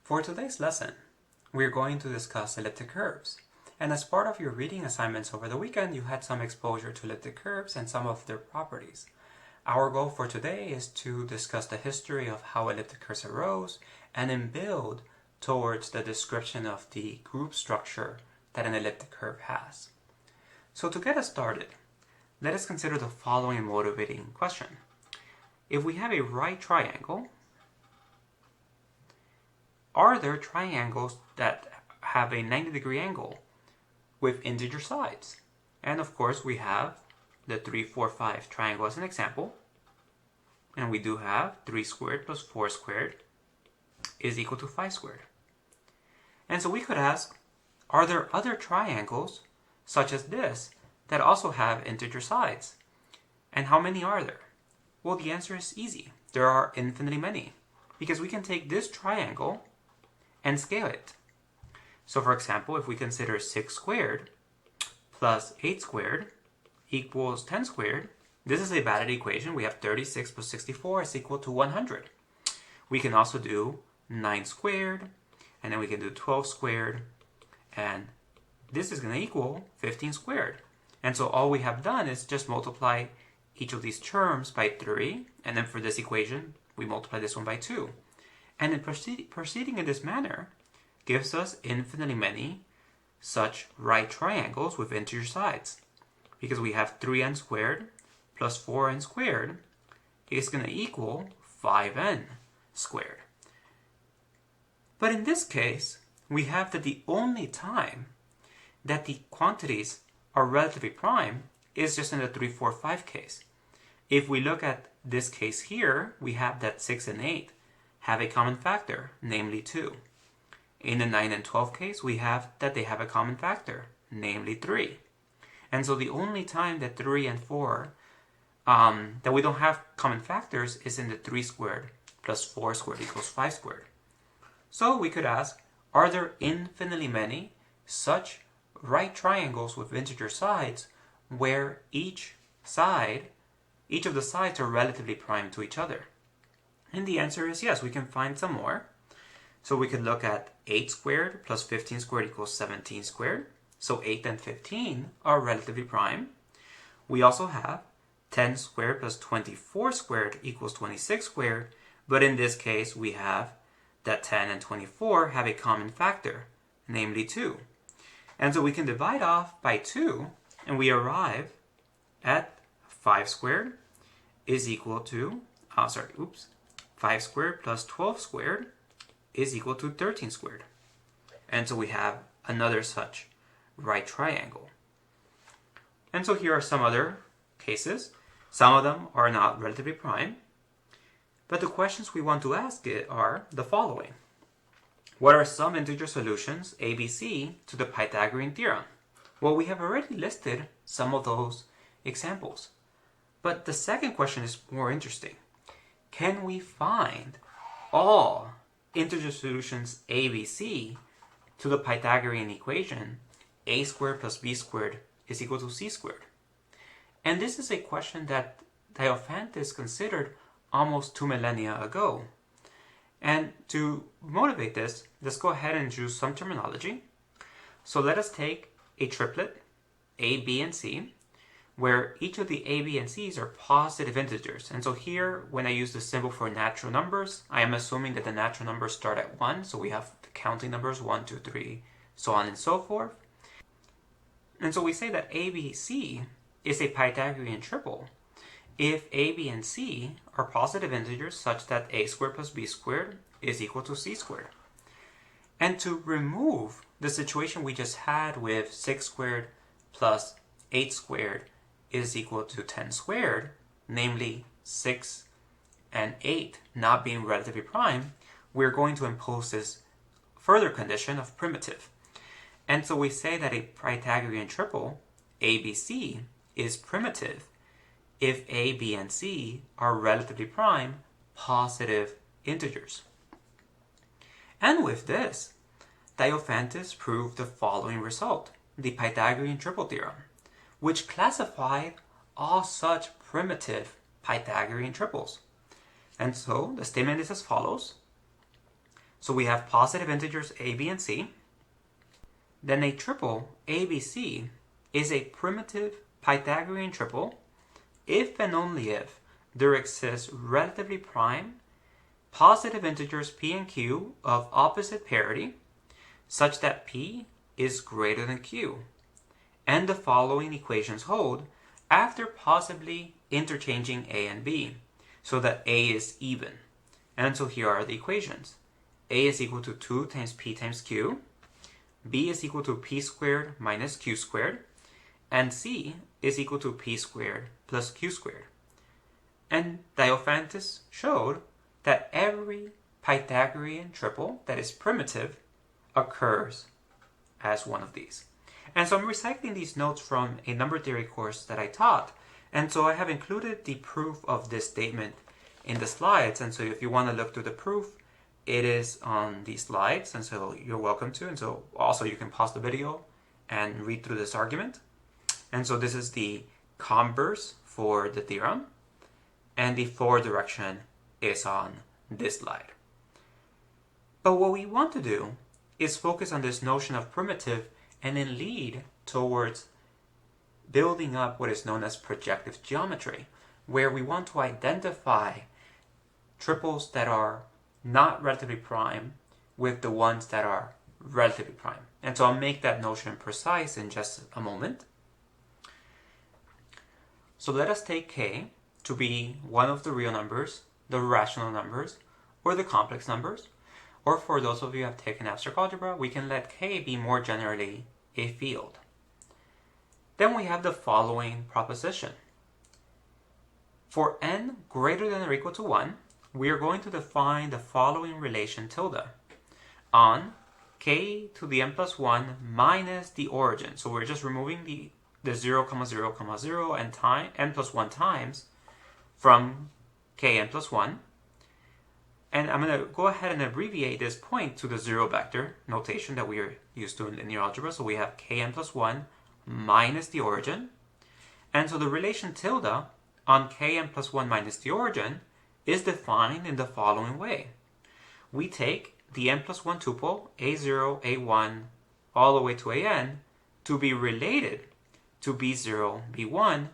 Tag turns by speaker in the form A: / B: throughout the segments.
A: For today's lesson, we're going to discuss elliptic curves. And as part of your reading assignments over the weekend, you had some exposure to elliptic curves and some of their properties. Our goal for today is to discuss the history of how elliptic curves arose and then build towards the description of the group structure that an elliptic curve has. So to get us started, let us consider the following motivating question. If we have a right triangle, are there triangles that have a 90-degree angle with integer sides? And of course we have the 3, 4, 5 triangle as an example. And we do have 3 squared plus 4 squared is equal to 5 squared. And so we could ask, are there other triangles such as this that also have integer sides? And how many are there? Well, the answer is easy. There are infinitely many, because we can take this triangle and scale it. So for example, if we consider 6 squared plus 8 squared equals 10 squared, this is a valid equation. We have 36 plus 64 is equal to 100. We can also do 9 squared, and then we can do 12 squared, and this is going to equal 15 squared. And so all we have done is just multiply each of these terms by 3, and then for this equation, we multiply this one by 2. And then proceeding in this manner gives us infinitely many such right triangles with integer sides. Because we have 3n squared plus 4n squared is going to equal 5n squared. But in this case, we have that the only time that the quantities are relatively prime is just in the 3, 4, 5 case. If we look at this case here, we have that 6 and 8 have a common factor, namely 2. In the 9 and 12 case, we have that they have a common factor, namely 3. And so the only time that 3 and 4, that we don't have common factors is in the 3 squared plus 4 squared equals 5 squared. So we could ask, are there infinitely many such right triangles with integer sides where each of the sides are relatively prime to each other? And the answer is yes, we can find some more. So we could look at 8 squared plus 15 squared equals 17 squared. So 8 and 15 are relatively prime. We also have 10 squared plus 24 squared equals 26 squared. But in this case, we have that 10 and 24 have a common factor, namely 2. And so we can divide off by 2, and we arrive at 5 squared is equal to, 5 squared plus 12 squared is equal to 13 squared. And so we have another such right triangle. And so here are some other cases. Some of them are not relatively prime. But the questions we want to ask are the following. What are some integer solutions, A, B, C, to the Pythagorean theorem? Well, we have already listed some of those examples. But the second question is more interesting. Can we find all integer solutions A, B, C to the Pythagorean equation a squared plus b squared is equal to c squared? And this is a question that Diophantus considered almost 2 millennia ago. And to motivate this, let's go ahead and use some terminology. So let us take a triplet, A, B, and C, where each of the A, B, and C's are positive integers. And so here, when I use the symbol for natural numbers, I am assuming that the natural numbers start at 1. So we have the counting numbers 1, 2, 3, so on and so forth. And so we say that A, B, C is a Pythagorean triple if A, B, and C are positive integers such that a squared plus b squared is equal to c squared. And to remove the situation we just had with 6 squared plus 8 squared is equal to 10 squared, namely 6 and 8 not being relatively prime, we're going to impose this further condition of primitive. And so we say that a Pythagorean triple, ABC, is primitive if A, B, and C are relatively prime positive integers. And with this, Diophantus proved the following result, the Pythagorean triple theorem, which classified all such primitive Pythagorean triples. And so the statement is as follows. So we have positive integers a, b, and c. Then a triple, ABC, is a primitive Pythagorean triple if and only if there exists relatively prime positive integers p and q of opposite parity such that p is greater than q. And the following equations hold after possibly interchanging a and b, so that a is even. And so here are the equations. A is equal to 2 times p times q, b is equal to p squared minus q squared, and c is equal to p squared plus q squared. And Diophantus showed that every Pythagorean triple that is primitive occurs as one of these. And so I'm recycling these notes from a number theory course that I taught, and so I have included the proof of this statement in the slides. And so if you want to look through the proof, it is on these slides, and so you're welcome to. And so also you can pause the video and read through this argument. And so this is the converse for the theorem, and the forward direction is on this slide. But what we want to do is focus on this notion of primitive and then lead towards building up what is known as projective geometry, where we want to identify triples that are not relatively prime with the ones that are relatively prime. And so I'll make that notion precise in just a moment. So let us take k to be one of the real numbers, the rational numbers, or the complex numbers. Or for those of you who have taken abstract algebra, we can let k be more generally a field. Then we have the following proposition. For n greater than or equal to 1, we are going to define the following relation tilde on k to the n plus 1 minus the origin. So we're just removing the 0, 0, 0 and time n plus 1 times from k n plus 1. And I'm going to go ahead and abbreviate this point to the zero vector notation that we are used to in linear algebra. So we have kn plus 1 minus the origin. And so the relation tilde on kn plus 1 minus the origin is defined in the following way. We take the n plus 1 tuple, a0, a1, all the way to an, to be related to b0, b1,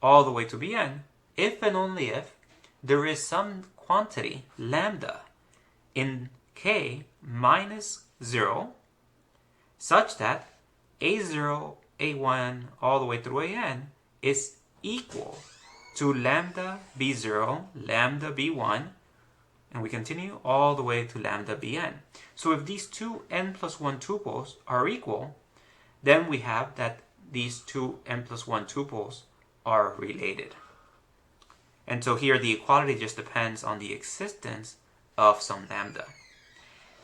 A: all the way to bn, if and only if there is some quantity lambda in k minus 0 such that a0, a1, all the way through an is equal to lambda b0, lambda b1, and we continue all the way to lambda bn. So if these two n plus 1 tuples are equal, then we have that these two n plus 1 tuples are related. And so here the equality just depends on the existence of some lambda.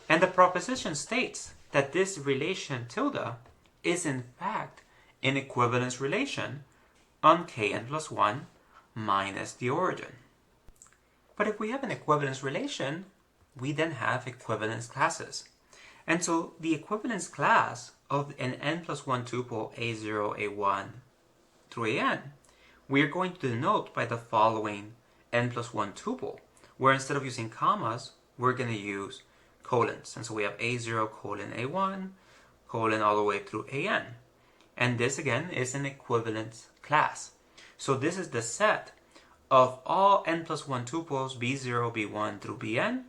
A: And the proposition states that this relation tilde is in fact an equivalence relation on kn plus 1 minus the origin. But if we have an equivalence relation, we then have equivalence classes. And so the equivalence class of an n plus 1 tuple a0, a1 through an, we are going to denote by the following n plus 1 tuple, where instead of using commas, we're going to use colons. And so we have a0 colon a1 colon all the way through an. And this again is an equivalence class. So this is the set of all n plus 1 tuples b0, b1 through bn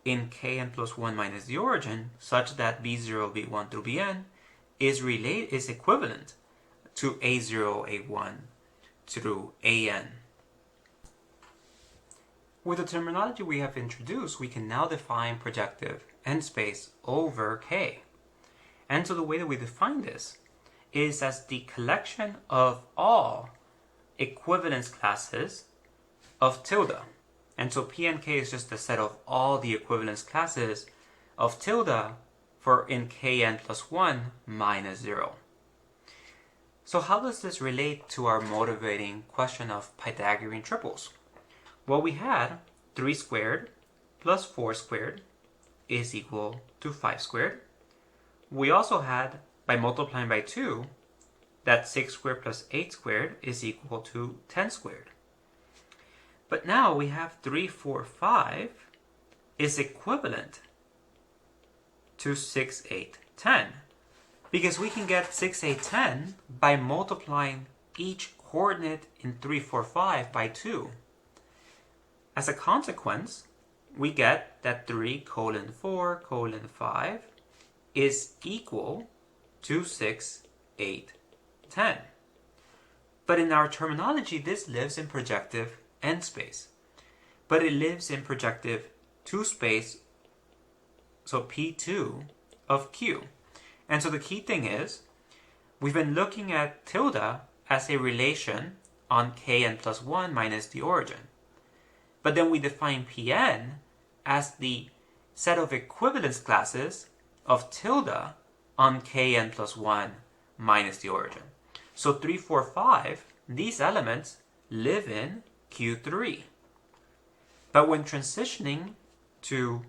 A: in kn plus 1 minus the origin, such that b0, b1 through bn is equivalent to a0, a1 through an. With the terminology we have introduced, we can now define projective n space over k. And so the way that we define this is as the collection of all equivalence classes of tilde. And so P and K is just the set of all the equivalence classes of tilde for in kn plus 1 minus 0. So how does this relate to our motivating question of Pythagorean triples? Well, we had 3 squared plus 4 squared is equal to 5 squared. We also had, by multiplying by 2, that 6 squared plus 8 squared is equal to 10 squared. But now we have 3, 4, 5 is equivalent to 6, 8, 10. Because we can get 6, 8, 10 by multiplying each coordinate in 3, 4, 5 by 2. As a consequence, we get that 3 colon 4 colon 5 is equal to 6, 8, 10. But in our terminology, this lives in projective n space. But it lives in projective 2 space, so P2 of Q. And so the key thing is, we've been looking at tilde as a relation on Kn plus 1 minus the origin. But then we define Pn as the set of equivalence classes of tilde on Kn plus 1 minus the origin. So 3, 4, 5, these elements live in Q3. But when transitioning to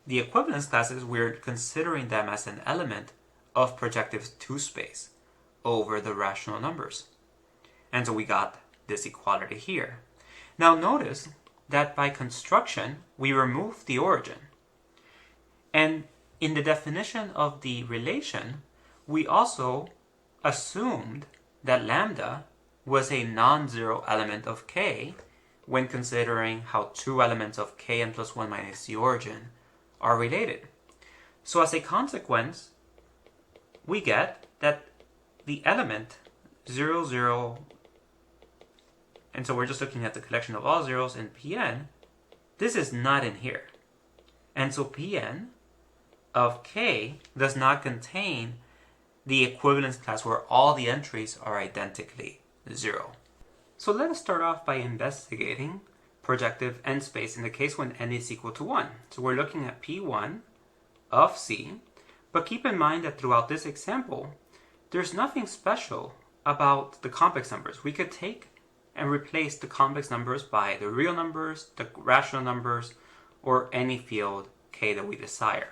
A: the equivalence classes, we're considering them as an element of projective 2 space over the rational numbers. And so we got this equality here. Now notice that by construction, we remove the origin. And in the definition of the relation, we also assumed that lambda was a non-zero element of K when considering how two elements of Kn plus 1 minus the origin are related. So as a consequence, we get that the element 0, 0, and so we're just looking at the collection of all zeros in Pn, this is not in here. And so Pn of K does not contain the equivalence class where all the entries are identically 0. So let us start off by investigating projective n space in the case when n is equal to 1. So we're looking at P1 of C, but keep in mind that throughout this example, there's nothing special about the complex numbers. We could take and replace the complex numbers by the real numbers, the rational numbers, or any field K that we desire.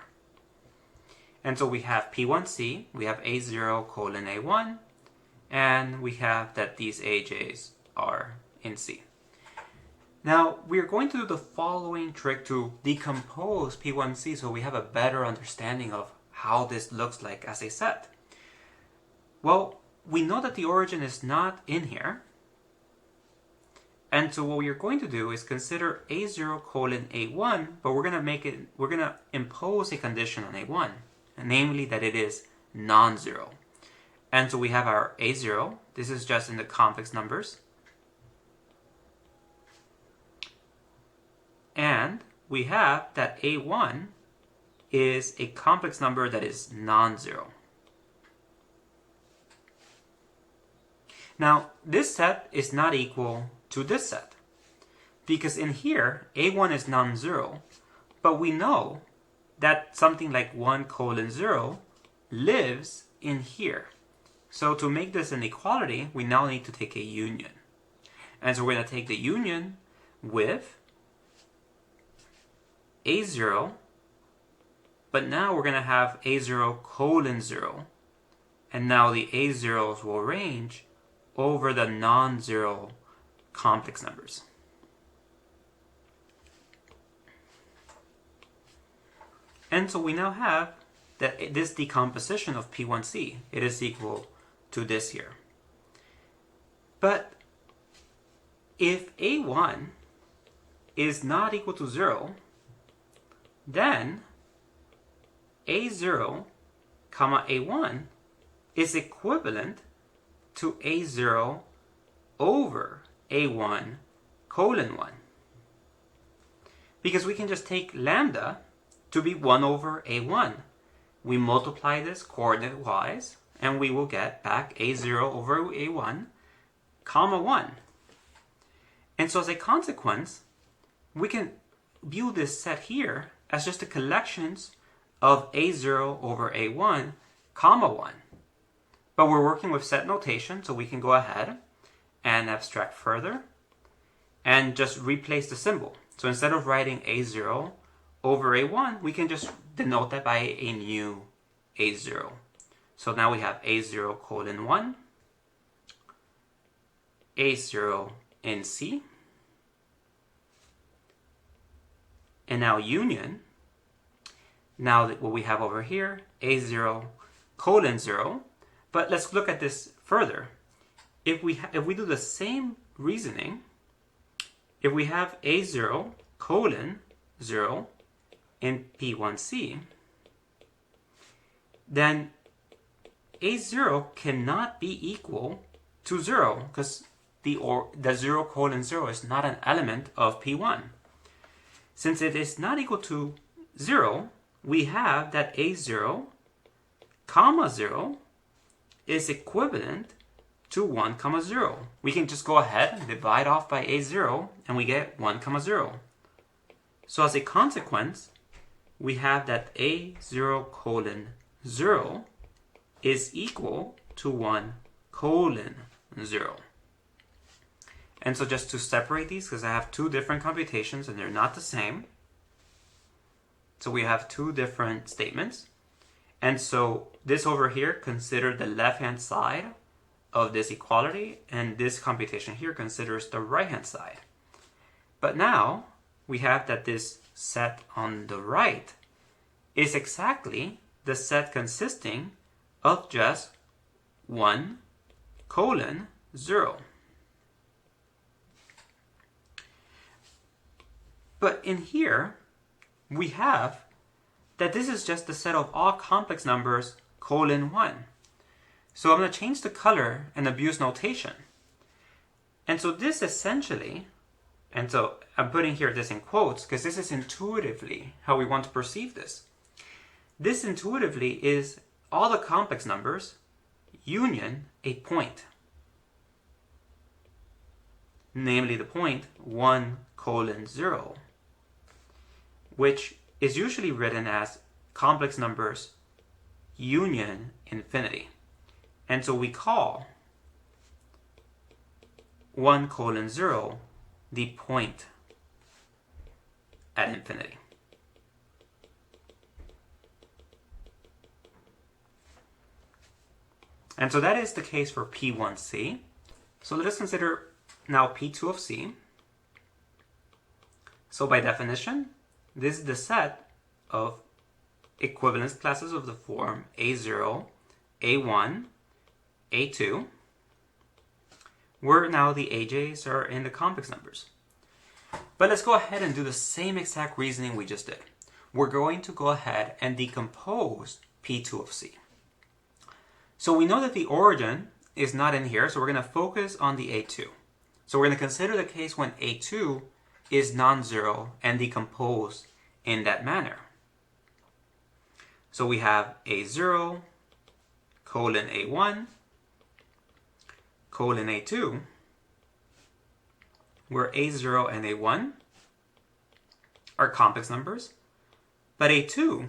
A: And so we have P1C, we have A0 colon A1, and we have that these AJs are in C. Now, we are going to do the following trick to decompose P1C so we have a better understanding of how this looks like as a set. Well, we know that the origin is not in here. And so what we are going to do is consider A0 colon A1, but we're going to impose a condition on A1, namely that it is non-zero. And so we have our A0, this is just in the complex numbers. And we have that A1 is a complex number that is non-zero. Now, this set is not equal to this set, because in here, A1 is non-zero, but we know that something like 1 colon 0 lives in here. So to make this an equality, we now need to take a union. And so we're going to take the union with A0, but now we're going to have A0 colon 0, and now the A0s will range over the non-zero complex numbers. And so we now have that this decomposition of P1C, it is equal to this here. But if A1 is not equal to 0, then A0, comma A1 is equivalent to A0 over A1 colon 1. Because we can just take lambda to be 1 over A1. We multiply this coordinate-wise, and we will get back A0 over A1, comma 1. And so as a consequence, we can view this set here as just the collections of A0 over A1, comma 1. But we're working with set notation, so we can go ahead and abstract further and just replace the symbol. So instead of writing A0 over A1, we can just denote that by a new A0. So now we have A0 colon 1, A0 in C, and now union now what we have over here, A0 colon 0. But let's look at this further. If we do the same reasoning, if we have A0 colon 0 in P1C, then A0 cannot be equal to 0 because the 0 colon 0 is not an element of P1. Since it is not equal to 0, we have that A0 comma 0 is equivalent to 1 comma 0. We can just go ahead and divide off by A0 and we get 1 comma 0. So as a consequence, we have that A0 colon 0 is equal to 1 colon 0. And so just to separate these, because I have two different computations and they're not the same. So we have two different statements. And so this over here, consider the left-hand side of this equality, and this computation here considers the right-hand side. But now we have that this set on the right is exactly the set consisting of just 1 colon 0. But in here, we have that this is just the set of all complex numbers colon 1. So I'm going to change the color and abuse notation. And so this essentially, and so I'm putting here this in quotes because this is intuitively how we want to perceive this. This intuitively is all the complex numbers union a point. Namely the point 1 colon 0. Which is usually written as complex numbers union infinity. And so we call 1 colon 0 the point at infinity. And so that is the case for P1C. So let us consider now P2 of C. So by definition, this is the set of equivalence classes of the form A0, A1, A2, where now the AJs are in the complex numbers. But let's go ahead and do the same exact reasoning we just did. We're going to go ahead and decompose P2 of C. So we know that the origin is not in here, so we're going to focus on the A2. So we're going to consider the case when A2 is non-zero and decompose in that manner. So we have A0 colon A1 colon A2, where A0 and A1 are complex numbers, but A2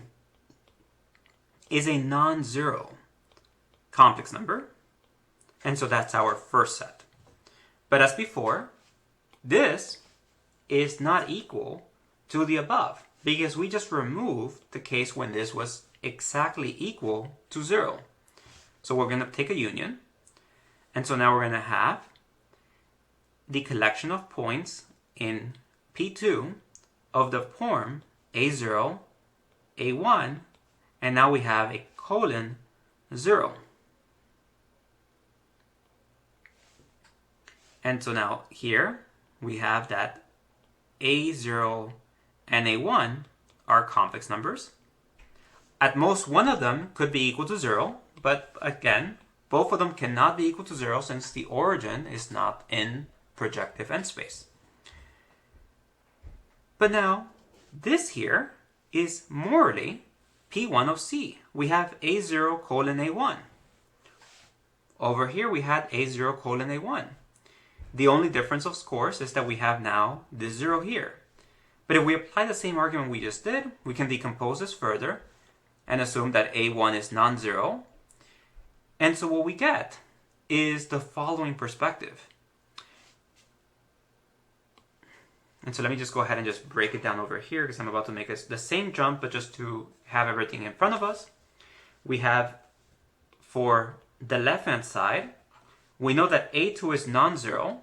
A: is a non-zero complex number, and so that's our first set. But as before, this is not equal to the above, because we just removed the case when this was exactly equal to 0. So we're going to take a union, and so now we're going to have the collection of points in P2 of the form A0, A1, and now we have a colon 0. And so now here we have that A0 and A1 are complex numbers. At most one of them could be equal to 0, but again, both of them cannot be equal to 0 since the origin is not in projective end space. But now, this here is morally P1 of C. We have A0 colon A1. Over here we had A0 colon A1. The only difference, of course, is that we have now this 0 here. But if we apply the same argument we just did, we can decompose this further and assume that A1 is non-zero. And so what we get is the following perspective. And so let me just go ahead and just break it down over here because I'm about to make the same jump, but just to have everything in front of us. We have, for the left-hand side, we know that A2 is non-zero.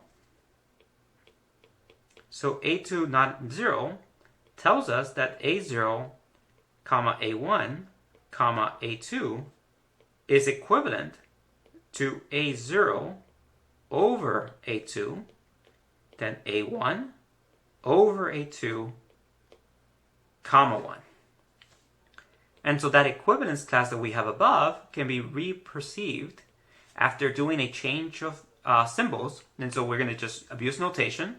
A: So A2 not zero tells us that A0 comma A1, comma A2 is equivalent to A0 over A2, then A1 over A2, comma 1. And so that equivalence class that we have above can be re-perceived after doing a change of symbols. And so we're going to just abuse notation.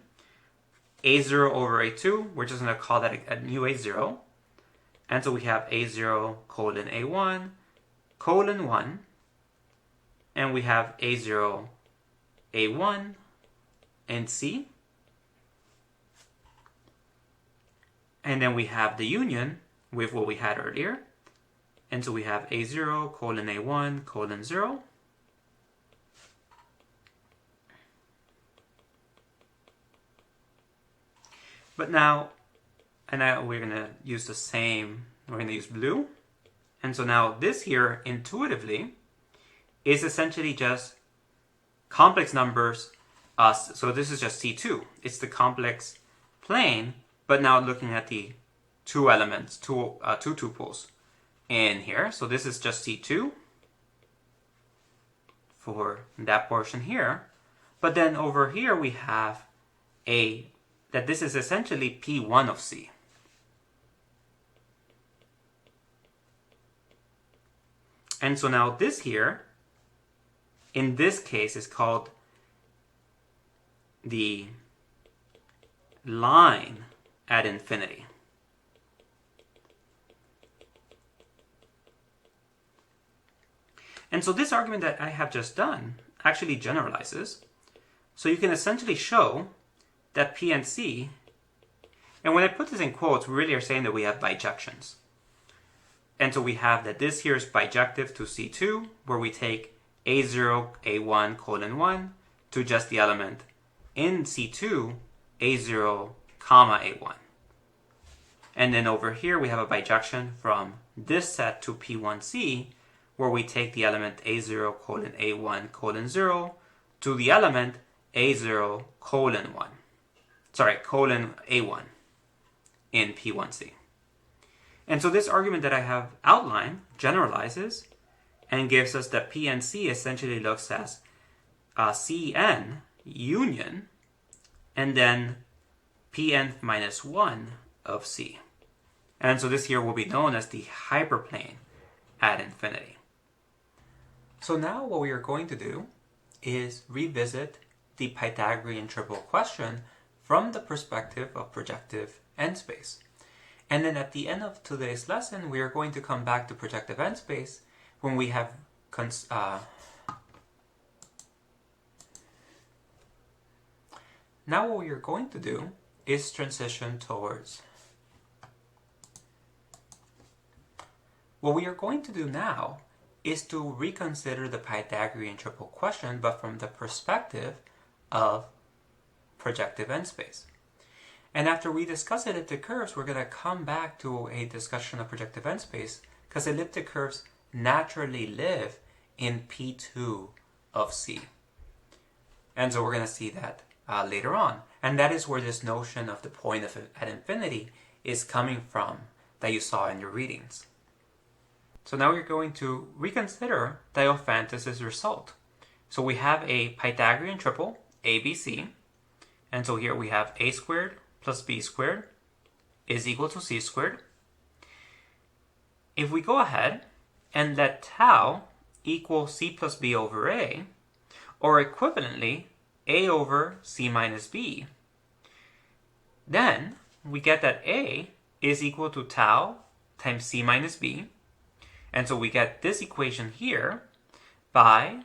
A: A0 over A2, we're just going to call that a new A0. And so we have A0 colon A1 colon 1. And we have A0 A1 and C. And then we have the union with what we had earlier. And so we have A0 colon A1 colon 0. But now, we're going to use the same, we're going to use blue. And so now this here, intuitively, is essentially just complex numbers. So this is just C2. It's the complex plane, but now looking at the two elements, two tuples in here. So this is just C2 for that portion here. But then over here we have that this is essentially P1 of C. And so now this here, in this case, is called the line at infinity. And so this argument that I have just done actually generalizes. So you can essentially show that P and C, and when I put this in quotes, we really are saying that we have bijections. And so we have that this here is bijective to C2, where we take A0, A1, colon 1 to just the element in C2, A0, comma A1. And then over here we have a bijection from this set to P1C, where we take the element A0, colon A1, colon 0 to the element A0, colon 1. Colon A1 in P1C. And so this argument that I have outlined generalizes and gives us that P and C essentially looks as Cn union and then Pn minus 1 of C. And so this here will be known as the hyperplane at infinity. So now what we are going to do is revisit the Pythagorean triple question from the perspective of projective n-space. And then at the end of today's lesson, we are going to come back to projective n-space when we have now what we are going to do is transition towards what we are going to do now is to reconsider the Pythagorean triple question, but from the perspective of projective n-space. And after we discuss elliptic curves, we're going to come back to a discussion of projective n-space because elliptic curves naturally live in P2 of C. And so we're going to see that later on. And that is where this notion of the point at infinity is coming from that you saw in your readings. So now we're going to reconsider Diophantus's result. So we have a Pythagorean triple, ABC. And so here we have a squared plus b squared is equal to c squared. If we go ahead and let tau equal c plus b over a, or equivalently a over c minus b, then we get that a is equal to tau times c minus b. And so we get this equation here by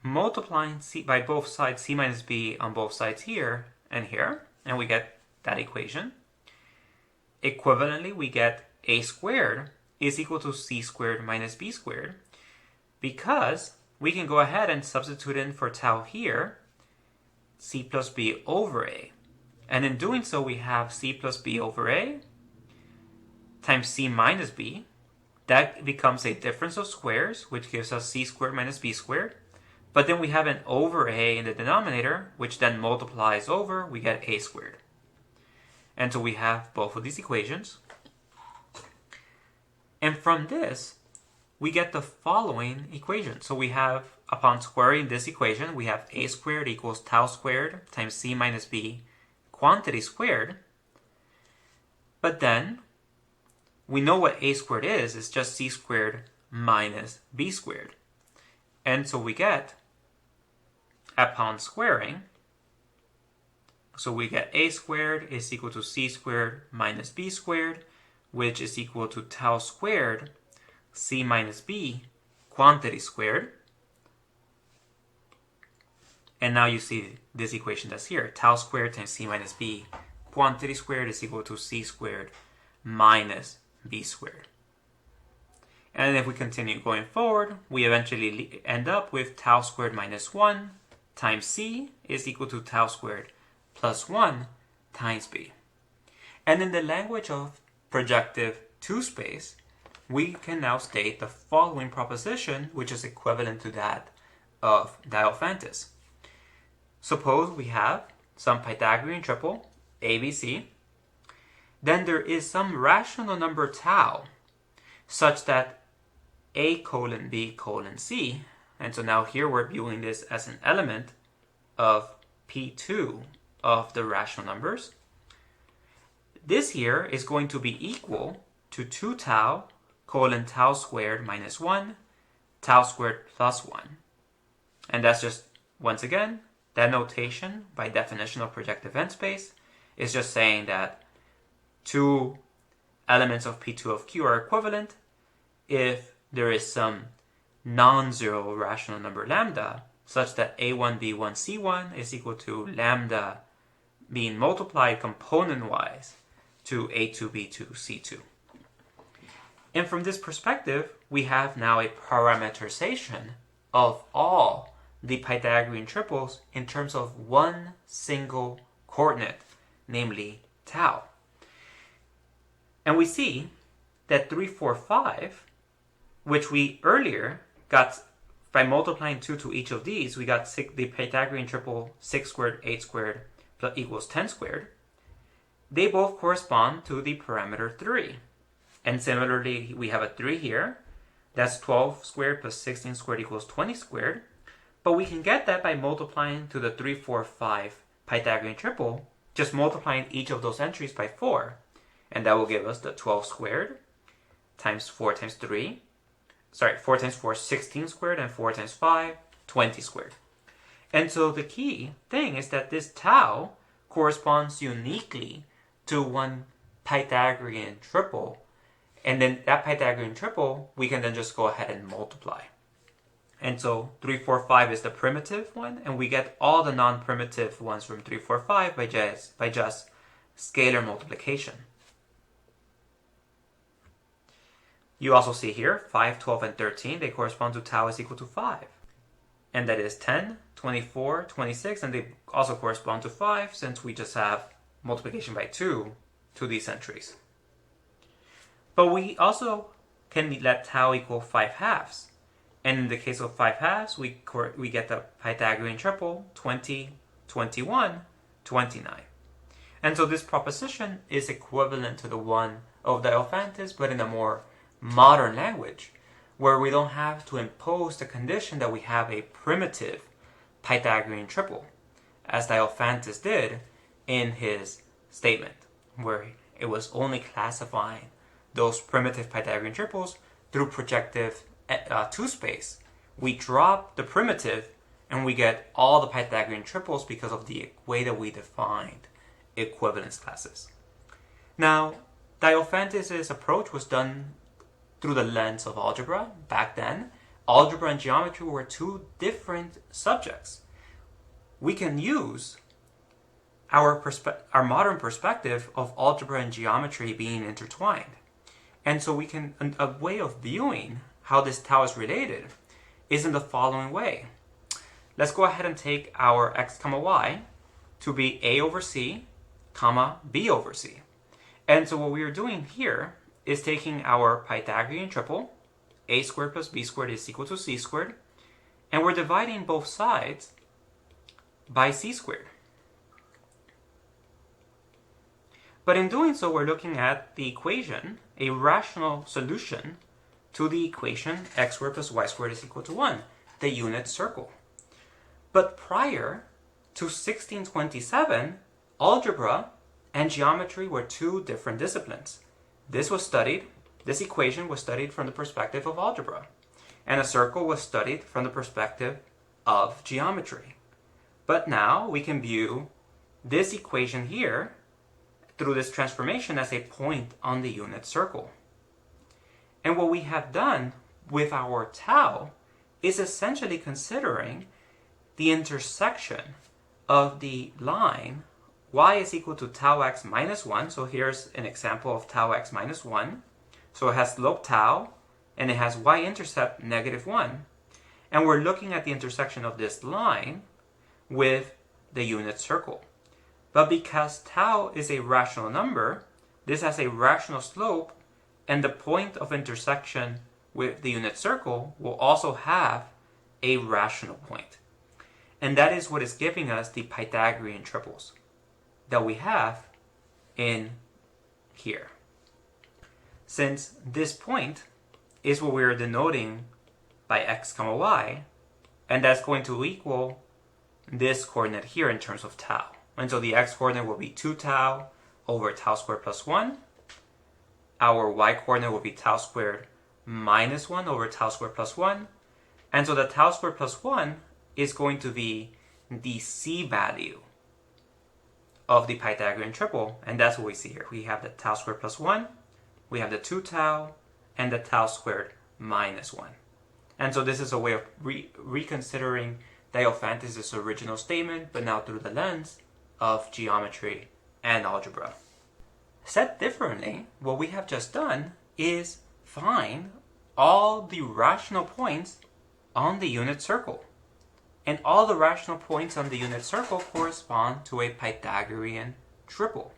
A: multiplying c by both sides, c minus b on both sides here and here, and we get that equation. Equivalently, we get a squared is equal to c squared minus b squared, because we can go ahead and substitute in for tau here, c plus b over a. And in doing so, we have c plus b over a times c minus b. That becomes a difference of squares, which gives us c squared minus b squared. But then we have an over a in the denominator, which then multiplies over, we get a squared. And so we have both of these equations. And from this, we get the following equation. So we have, upon squaring this equation, we have a squared equals tau squared times c minus b quantity squared. But then, we know what a squared is. It's just c squared minus b squared. And so we get, upon squaring, so we get a squared is equal to c squared minus b squared, which is equal to tau squared c minus b quantity squared. And now you see this equation that's here. Tau squared times c minus b quantity squared is equal to c squared minus b squared. And if we continue going forward, we eventually end up with tau squared minus 1 times c is equal to tau squared plus 1 times b. And in the language of projective two-space, we can now state the following proposition, which is equivalent to that of Diophantus. Suppose we have some Pythagorean triple, ABC. Then there is some rational number tau, such that A colon B colon C, and so now here we're viewing this as an element of P2 of the rational numbers. This here is going to be equal to 2 tau colon tau squared minus 1, tau squared plus 1. And that's just, once again, that notation by definition of projective n-space is just saying that two elements of P2 of Q are equivalent if there is some non-zero rational number lambda, such that A1, B1, C1 is equal to lambda being multiplied component-wise to A2, B2, C2. And from this perspective, we have now a parameterization of all the Pythagorean triples in terms of one single coordinate, namely tau. And we see that 3, 4, 5, which we earlier got by multiplying 2 to each of these, we got the Pythagorean triple 6 squared, 8 squared equals 10 squared. They both correspond to the parameter 3. And similarly, we have a 3 here. That's 12 squared plus 16 squared equals 20 squared. But we can get that by multiplying to the 3, 4, 5 Pythagorean triple, just multiplying each of those entries by 4. And that will give us the 12 squared times 4 times 3. 4 times 4, 16 squared, and 4 times 5, 20 squared. And so the key thing is that this tau corresponds uniquely to one Pythagorean triple. And then that Pythagorean triple, we can then just go ahead and multiply. And so 3, 4, 5 is the primitive one, and we get all the non-primitive ones from 3, 4, 5 by just scalar multiplication. You also see here 5, 12, and 13, they correspond to tau is equal to 5. And that is 10, 24, 26, and they also correspond to 5 since we just have multiplication by 2 to these entries. But we also can let tau equal 5 halves. And in the case of 5 halves, we get the Pythagorean triple 20, 21, 29. And so this proposition is equivalent to the one of Diophantus, but in a more modern language, where we don't have to impose the condition that we have a primitive Pythagorean triple, as Diophantus did in his statement, where it was only classifying those primitive Pythagorean triples through projective two-space. We drop the primitive and we get all the Pythagorean triples because of the way that we defined equivalence classes. Now, Diophantus' approach was done through the lens of algebra. Back then, algebra and geometry were two different subjects. We can use our modern perspective of algebra and geometry being intertwined. And so a way of viewing how this tau is related is in the following way. Let's go ahead and take our x, y to be a over c, b over c. And so what we are doing here is taking our Pythagorean triple, a squared plus b squared is equal to c squared, and we're dividing both sides by c squared. But in doing so, we're looking at the equation, a rational solution to the equation x squared plus y squared is equal to 1, the unit circle. But prior to 1627, algebra and geometry were two different disciplines. This equation was studied from the perspective of algebra, and a circle was studied from the perspective of geometry. But now we can view this equation here through this transformation as a point on the unit circle. And what we have done with our tau is essentially considering the intersection of the line y is equal to tau x minus 1. So here's an example of tau x minus 1. So it has slope tau, and it has y-intercept negative 1. And we're looking at the intersection of this line with the unit circle. But because tau is a rational number, this has a rational slope, and the point of intersection with the unit circle will also have a rational point. And that is what is giving us the Pythagorean triples that we have in here. Since this point is what we're denoting by x comma y, and that's going to equal this coordinate here in terms of tau. And so the x coordinate will be 2 tau over tau squared plus 1. Our y coordinate will be tau squared minus 1 over tau squared plus 1. And so the tau squared plus 1 is going to be the c value of the Pythagorean triple, and that's what we see here. We have the tau squared plus 1, we have the 2 tau, and the tau squared minus 1. And so this is a way of reconsidering Diophantus's original statement, but now through the lens of geometry and algebra. Said differently, what we have just done is find all the rational points on the unit circle. And all the rational points on the unit circle correspond to a Pythagorean triple.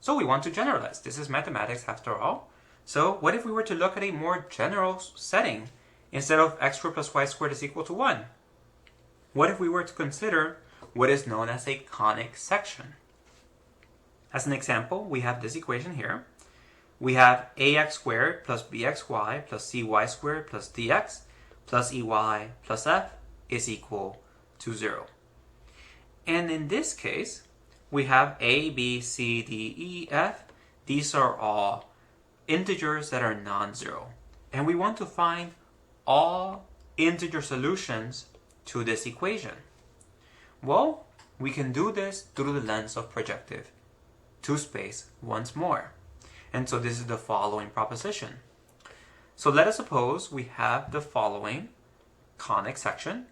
A: So we want to generalize. This is mathematics after all. So what if we were to look at a more general setting instead of x squared plus y squared is equal to 1? What if we were to consider what is known as a conic section? As an example, we have this equation here. We have ax squared plus bxy plus cy squared plus dx plus ey plus f is equal to 0. And in this case, we have a, b, c, d, e, f. These are all integers that are non-zero. And we want to find all integer solutions to this equation. Well, we can do this through the lens of projective two-space once more. And so this is the following proposition. So let us suppose we have the following conic section.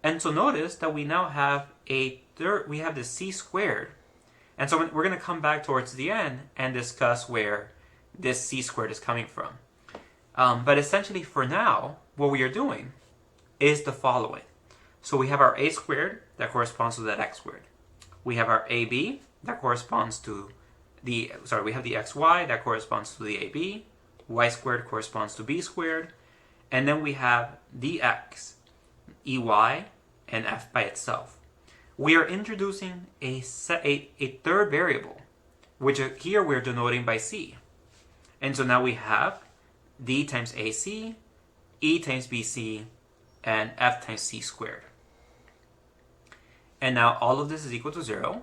A: And so notice that we now have we have the c squared. And so we're going to come back towards the end and discuss where this c squared is coming from. But essentially for now, what we are doing is the following. So we have our a squared that corresponds to that x squared. We have our ab that corresponds to we have the xy that corresponds to the ab. Y squared corresponds to b squared. And then we have dx, ey, and f by itself. We are introducing a third variable, which here we're denoting by c. And so now we have d times ac, e times bc, and f times c squared. And now all of this is equal to 0.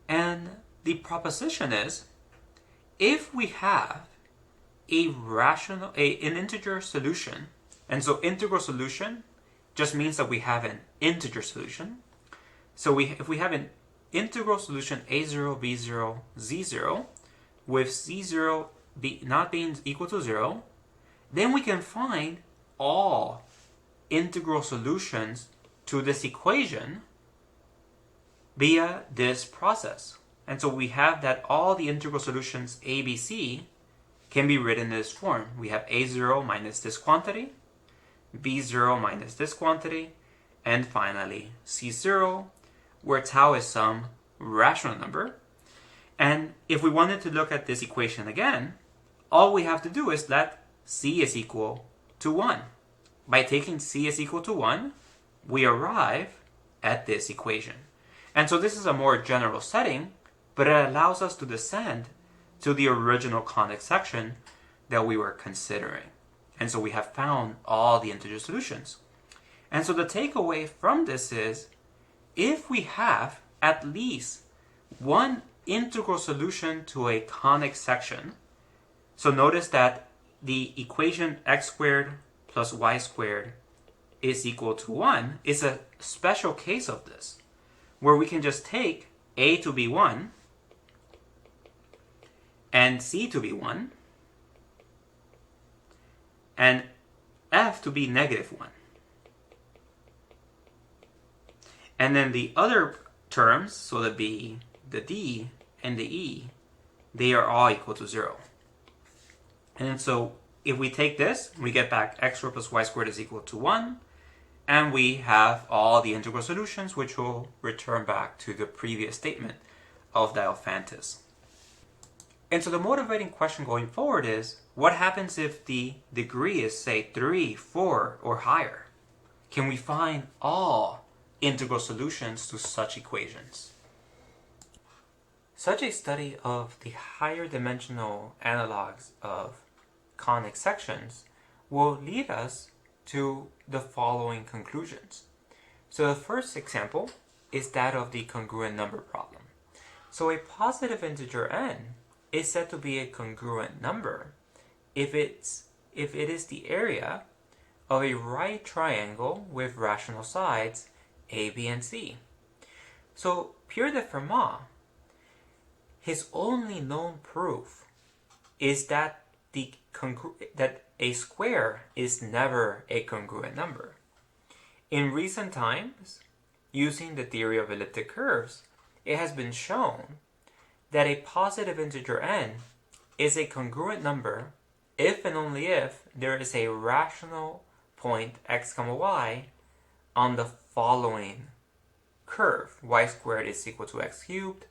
A: And the proposition is, if we have an integer solution, and so integral solution just means that we have an integer solution. So if we have an integral solution a0, b0, z0, with z0 not being equal to 0, then we can find all integral solutions to this equation via this process. And so we have that all the integral solutions a, b, c can be written in this form. We have a0 minus this quantity, b0 minus this quantity, and finally c0, where tau is some rational number. And if we wanted to look at this equation again, all we have to do is let c is equal to 1. By taking c is equal to 1, we arrive at this equation. And so this is a more general setting, but it allows us to descend to the original conic section that we were considering. And so we have found all the integer solutions. And so the takeaway from this is, if we have at least one integral solution to a conic section, so notice that the equation x squared plus y squared is equal to 1 is a special case of this, where we can just take a to be 1 and c to be 1 and f to be negative 1. And then the other terms, so the b, the d, and the e, they are all equal to 0. And so if we take this, we get back x squared plus y squared is equal to 1, and we have all the integral solutions, which will return back to the previous statement of Diophantus. And so the motivating question going forward is, what happens if the degree is, say, 3, 4, or higher? Can we find all integral solutions to such equations? Such a study of the higher dimensional analogs of conic sections will lead us to the following conclusions. So the first example is that of the congruent number problem. So a positive integer n is said to be a congruent number if it is the area of a right triangle with rational sides a, b, and c. So Pierre de Fermat, his only known proof is that that a square is never a congruent number. In recent times, using the theory of elliptic curves, it has been shown that a positive integer n is a congruent number if and only if there is a rational point x, y on the following curve. Y squared is equal to x cubed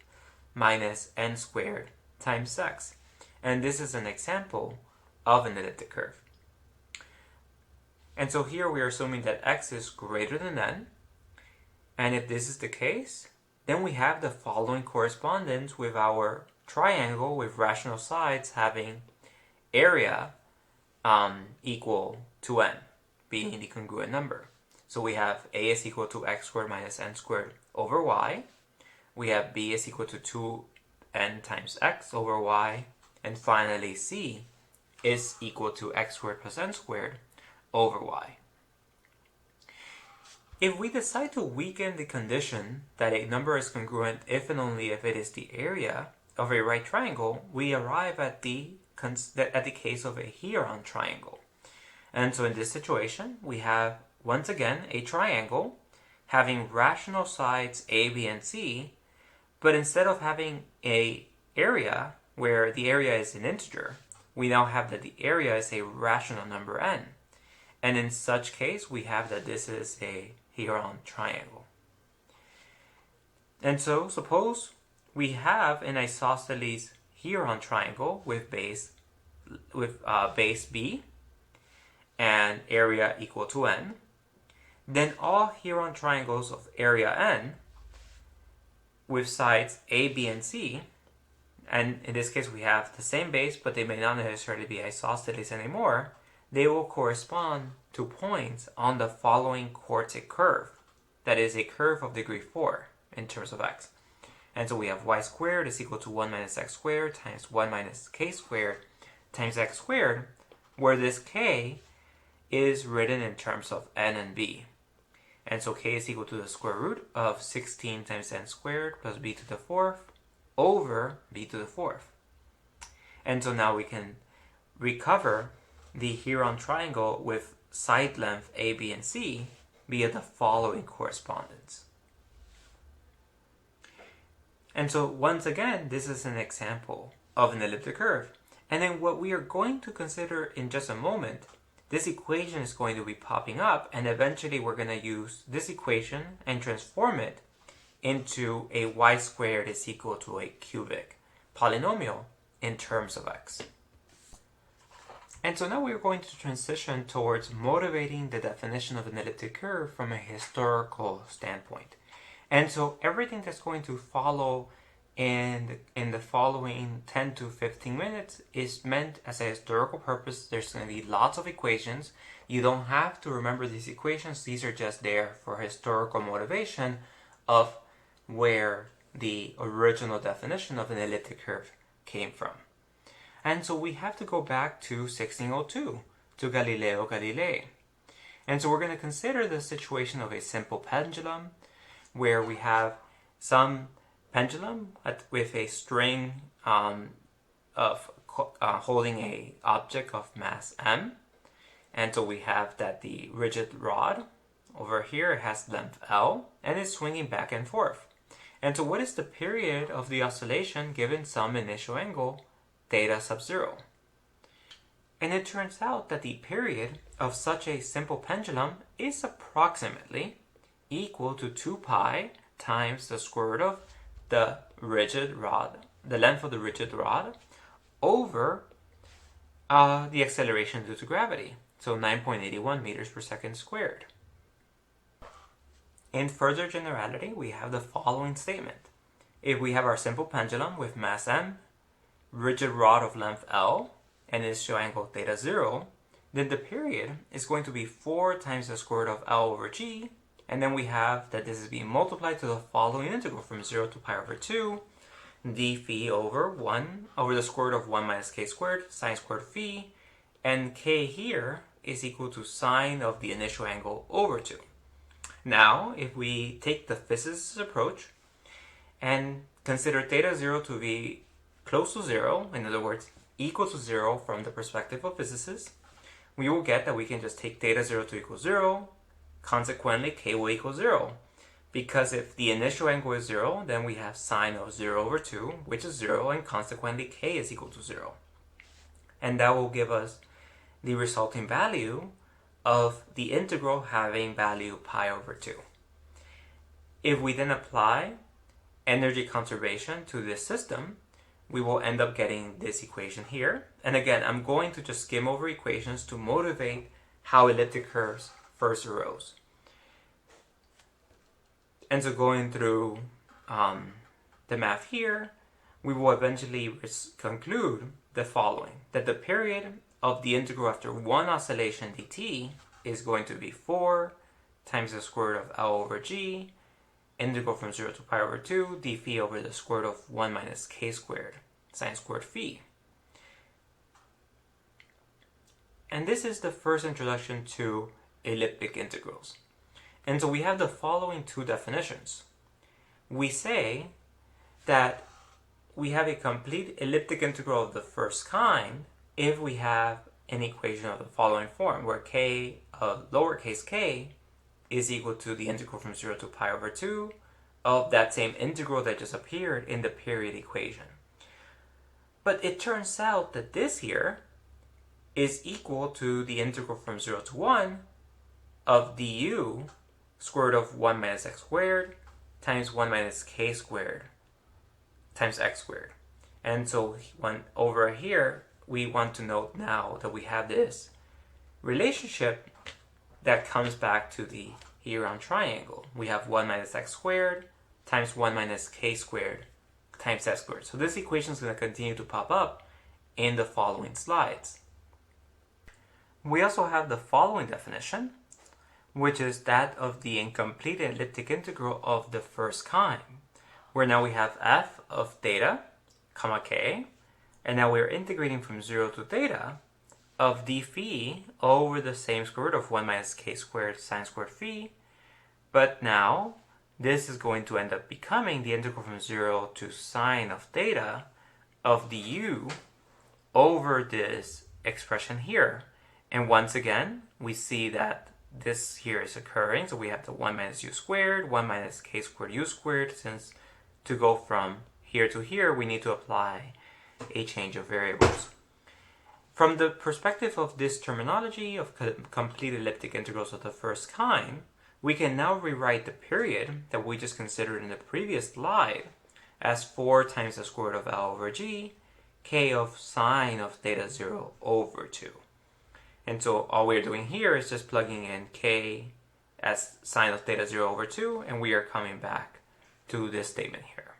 A: minus n squared times x. And this is an example of an elliptic curve. And so here we are assuming that x is greater than n. And if this is the case, then we have the following correspondence with our triangle with rational sides having area equal to n, being the congruent number. So we have a is equal to x squared minus n squared over y. We have b is equal to 2n times x over y. And finally, c is equal to x squared plus n squared over y. If we decide to weaken the condition that a number is congruent if and only if it is the area of a right triangle, we arrive at the case of a Heron triangle. And so in this situation, we have, once again, a triangle having rational sides a, b, and c, but instead of having a area where the area is an integer, we now have that the area is a rational number n. And in such case, we have that this is a Heron triangle. And so, suppose we have an isosceles Heron triangle with base b and area equal to n. Then all Heron triangles of area n with sides a, b, and c, and in this case we have the same base, but they may not necessarily be isosceles anymore, they will correspond to points on the following quartic curve. That is a curve of degree 4 in terms of x. And so we have y squared is equal to 1 minus x squared times 1 minus k squared times x squared, where this k is written in terms of n and b. And so k is equal to the square root of 16 times n squared plus b to the 4th over b to the 4th. And so now we can recover the Heron triangle with side length a, b, and c via the following correspondence. And so once again, this is an example of an elliptic curve. And then what we are going to consider in just a moment, this equation is going to be popping up, and eventually we're going to use this equation and transform it into a y squared is equal to a cubic polynomial in terms of x. And so now we're going to transition towards motivating the definition of an elliptic curve from a historical standpoint. And so everything that's going to follow in the following 10 to 15 minutes is meant as a historical purpose. There's going to be lots of equations. You don't have to remember these equations. These are just there for historical motivation of where the original definition of an elliptic curve came from. And so we have to go back to 1602, to Galileo Galilei. And so we're going to consider the situation of a simple pendulum, where we have some pendulum with a string of holding a object of mass m. And so we have that the rigid rod over here has length L and is swinging back and forth. And so what is the period of the oscillation given some initial angle, theta sub 0? And it turns out that the period of such a simple pendulum is approximately equal to 2 pi times the square root of the rigid rod, the length of the rigid rod, over the acceleration due to gravity, so 9.81 meters per second squared. In further generality, we have the following statement. If we have our simple pendulum with mass m, rigid rod of length L, and initial angle theta 0, then the period is going to be 4 times the square root of L over G, and then we have that this is being multiplied to the following integral from 0 to pi over 2, d phi over 1 over the square root of 1 minus k squared, sine squared phi, and k here is equal to sine of the initial angle over 2. Now, if we take the physicist's approach and consider theta 0 to be close to 0, in other words, equal to 0 from the perspective of physicists, we will get that we can just take theta 0 to equal 0, consequently k will equal 0. Because if the initial angle is 0, then we have sine of 0 over 2, which is 0, and consequently k is equal to 0. And that will give us the resulting value of the integral having value pi over 2. If we then apply energy conservation to this system, we will end up getting this equation here. And again, I'm going to just skim over equations to motivate how elliptic curves first arose. And so going through the math here, we will eventually conclude the following, that the period of the integral after one oscillation dt is going to be 4 times the square root of L over G, integral from 0 to pi over 2, d phi over the square root of 1 minus k squared, sine squared phi. And this is the first introduction to elliptic integrals. And so we have the following two definitions. We say that we have a complete elliptic integral of the first kind if we have an equation of the following form, where k of lowercase k is equal to the integral from 0 to pi over 2 of that same integral that just appeared in the period equation. But it turns out that this here is equal to the integral from 0 to 1 of du square root of 1 minus x squared times 1 minus k squared times x squared. And so over here, we want to note now that we have this relationship that comes back to the here on triangle. We have 1 minus x squared times 1 minus k squared times x squared. So this equation is going to continue to pop up in the following slides. We also have the following definition, which is that of the incomplete elliptic integral of the first kind, where now we have f of theta, comma k, and now we're integrating from 0 to theta of d phi over the same square root of 1 minus k squared sine squared phi. But now this is going to end up becoming the integral from 0 to sine of theta of du over this expression here. And once again, we see that this here is occurring. So we have the 1 minus u squared, 1 minus k squared u squared, since to go from here to here, we need to apply a change of variables. From the perspective of this terminology of complete elliptic integrals of the first kind, we can now rewrite the period that we just considered in the previous slide as 4 times the square root of L over G, k of sine of theta 0 over 2. And so all we're doing here is just plugging in k as sine of theta 0 over 2, and we are coming back to this statement here.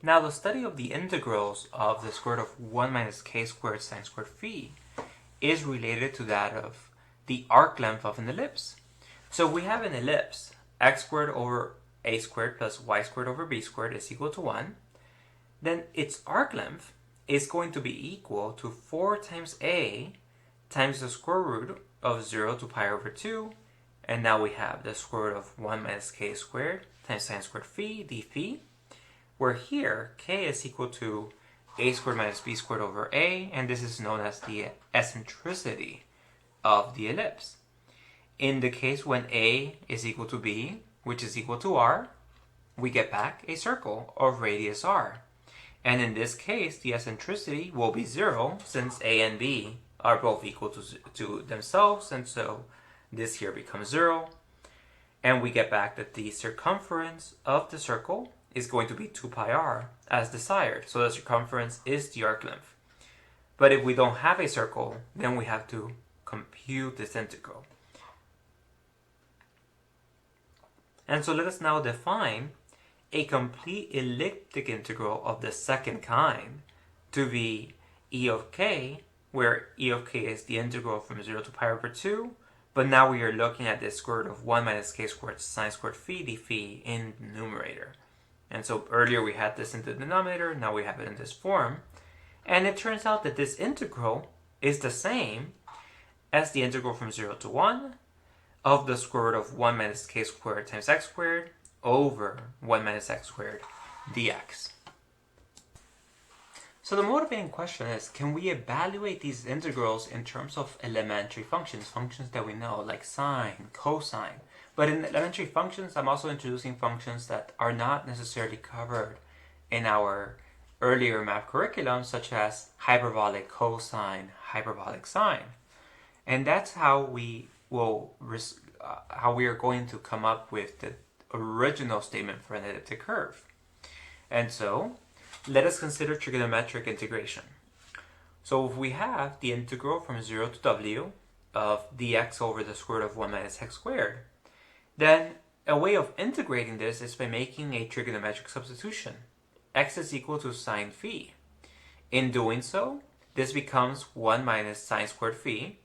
A: Now the study of the integrals of the square root of 1 minus k squared sine squared phi is related to that of the arc length of an ellipse. So we have an ellipse, x squared over a squared plus y squared over b squared is equal to 1. Then its arc length is going to be equal to 4 times a times the square root of 0 to pi over 2. And now we have the square root of 1 minus k squared times sine squared phi d phi, where here k is equal to a squared minus b squared over a, and this is known as the eccentricity of the ellipse. In the case when a is equal to b, which is equal to r, we get back a circle of radius r. And in this case, the eccentricity will be 0 since a and b are both equal to themselves, and so this here becomes 0. And we get back that the circumference of the circle is going to be 2 pi r as desired. So the circumference is the arc length. But if we don't have a circle, then we have to compute this integral. And so let us now define a complete elliptic integral of the second kind to be e of k, where e of k is the integral from 0 to pi over 2, but now we are looking at the square root of 1 minus k squared sine squared phi d phi in the numerator. And so earlier we had this in the denominator, now we have it in this form. And it turns out that this integral is the same as the integral from 0 to 1 of the square root of 1 minus k squared times x squared over 1 minus x squared dx. So the motivating question is, can we evaluate these integrals in terms of elementary functions, functions that we know, like sine, cosine? But in elementary functions, I'm also introducing functions that are not necessarily covered in our earlier math curriculum, such as hyperbolic cosine, hyperbolic sine. And that's how we are going to come up with the original statement for an elliptic curve. And so, let us consider trigonometric integration. So if we have the integral from 0 to w of dx over the square root of 1 minus x squared, then a way of integrating this is by making a trigonometric substitution. X is equal to sine phi. In doing so, this becomes 1 minus sine squared phi.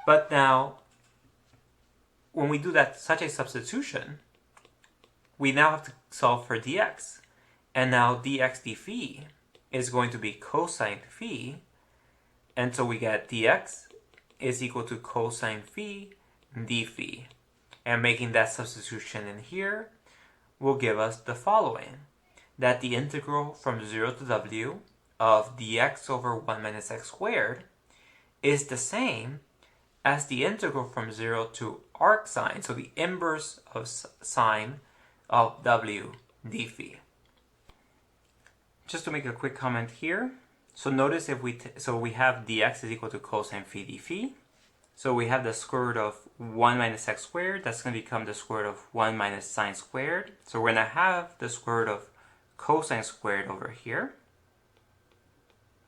A: But now, when we do such a substitution, we now have to solve for dx. And now dx d phi is going to be cosine phi. And so we get dx is equal to cosine phi d phi. And making that substitution in here will give us the following. That the integral from 0 to w of dx over 1 minus x squared is the same as the integral from 0 to arc sine, so the inverse of sine of w d phi. Just to make a quick comment here, so notice if we have dx is equal to cosine phi d phi. So we have the square root of 1 minus x squared, that's going to become the square root of 1 minus sine squared. So we're going to have the square root of cosine squared over here,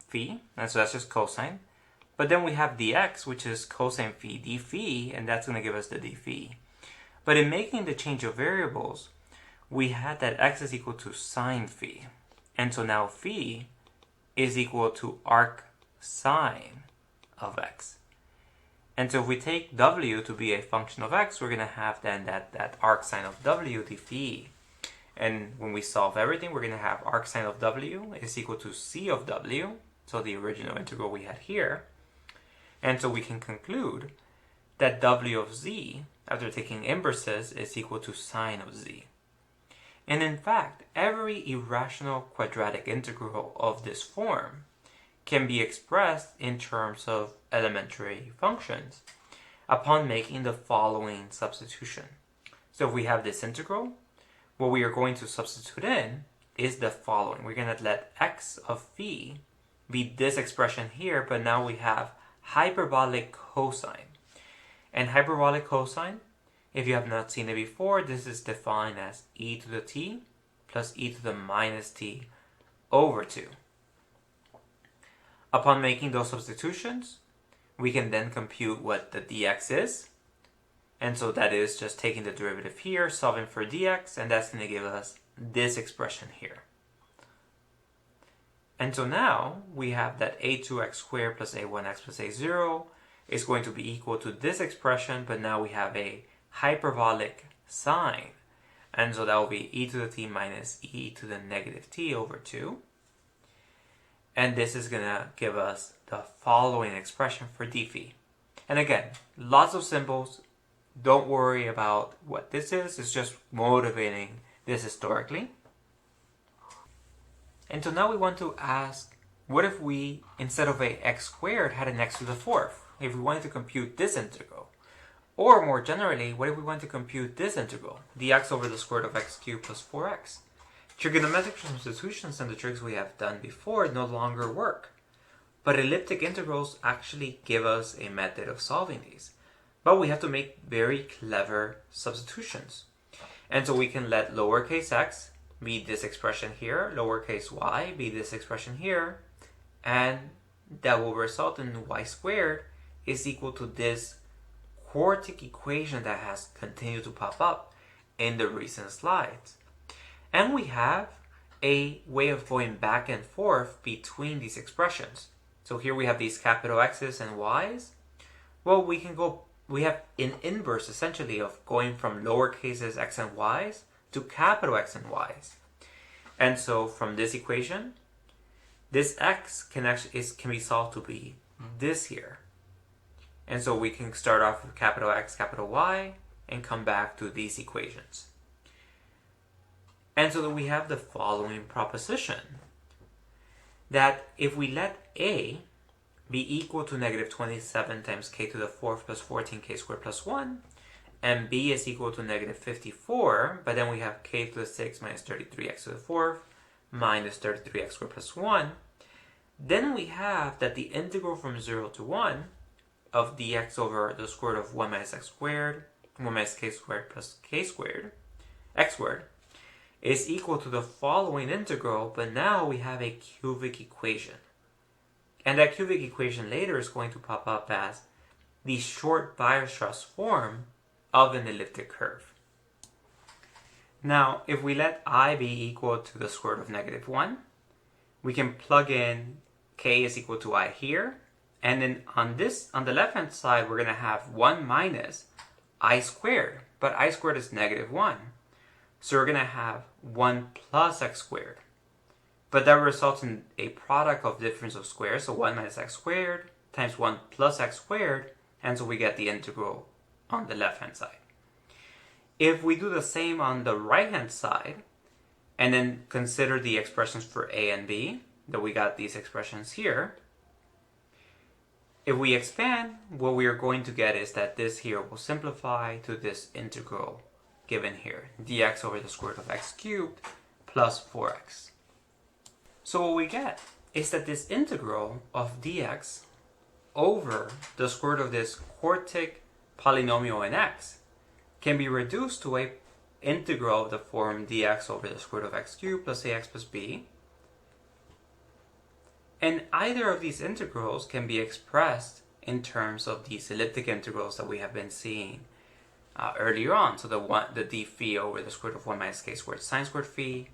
A: phi, and so that's just cosine. But then we have dx, which is cosine phi d phi, and that's going to give us the d phi. But in making the change of variables, we had that x is equal to sine phi. And so now phi is equal to arc sine of x. And so if we take w to be a function of x, we're going to have then that arc sine of w d phi. And when we solve everything, we're going to have arc sine of w is equal to c of w, so the original integral we had here. And so we can conclude that w of z, after taking inverses, is equal to sine of z. And in fact, every irrational quadratic integral of this form can be expressed in terms of elementary functions upon making the following substitution. So if we have this integral, what we are going to substitute in is the following. We're going to let x of phi be this expression here, but now we have hyperbolic cosine. And hyperbolic cosine, if you have not seen it before, this is defined as e to the t plus e to the minus t over 2. Upon making those substitutions, we can then compute what the dx is. And so that is just taking the derivative here, solving for dx, and that's going to give us this expression here. And so now we have that a2x squared plus a1x plus a0 is going to be equal to this expression, but now we have a hyperbolic sign. And so that will be e to the t minus e to the negative t over 2. And this is going to give us the following expression for d phi. And again, lots of symbols. Don't worry about what this is. It's just motivating this historically. And so now we want to ask, what if we, instead of a x squared, had an x to the fourth? If we wanted to compute this integral. Or more generally, what if we want to compute this integral? Dx over the square root of x cubed plus 4x. Trigonometric substitutions and the tricks we have done before no longer work. But elliptic integrals actually give us a method of solving these. But we have to make very clever substitutions. And so we can let lowercase x be this expression here, lowercase y be this expression here, and that will result in y squared is equal to this quartic equation that has continued to pop up in the recent slides. And we have a way of going back and forth between these expressions. So here we have these capital X's and Y's. Well, we have an inverse essentially of going from lowercases x and y's to capital X and Y's. And so from this equation, this x can be solved to be this here. And so we can start off with capital X, capital Y, and come back to these equations. And so then we have the following proposition, that if we let a be equal to negative 27 times k to the fourth plus 14k squared plus 1, and b is equal to negative 54, but then we have k to the 6 minus 33x to the fourth minus 33x squared plus 1, then we have that the integral from 0 to 1 of dx over the square root of 1 minus x squared, 1 minus k squared plus k squared, x squared, is equal to the following integral, but now we have a cubic equation. And that cubic equation later is going to pop up as the short Weierstrass form of an elliptic curve. Now, if we let I be equal to the square root of negative 1, we can plug in k is equal to I here, and then on the left hand side we're going to have 1 minus I squared, but I squared is negative 1. So we're going to have 1 plus x squared. But that results in a product of difference of squares, so 1 minus x squared times 1 plus x squared, and so we get the integral on the left hand side. If we do the same on the right hand side, and then consider the expressions for a and b, that we got these expressions here, if we expand, what we are going to get is that this here will simplify to this integral given here, dx over the square root of x cubed plus 4x. So what we get is that this integral of dx over the square root of this quartic polynomial in x can be reduced to a integral of the form dx over the square root of x cubed plus ax plus b. And either of these integrals can be expressed in terms of these elliptic integrals that we have been seeing earlier on. So the d phi over the square root of 1 minus k squared sine squared phi.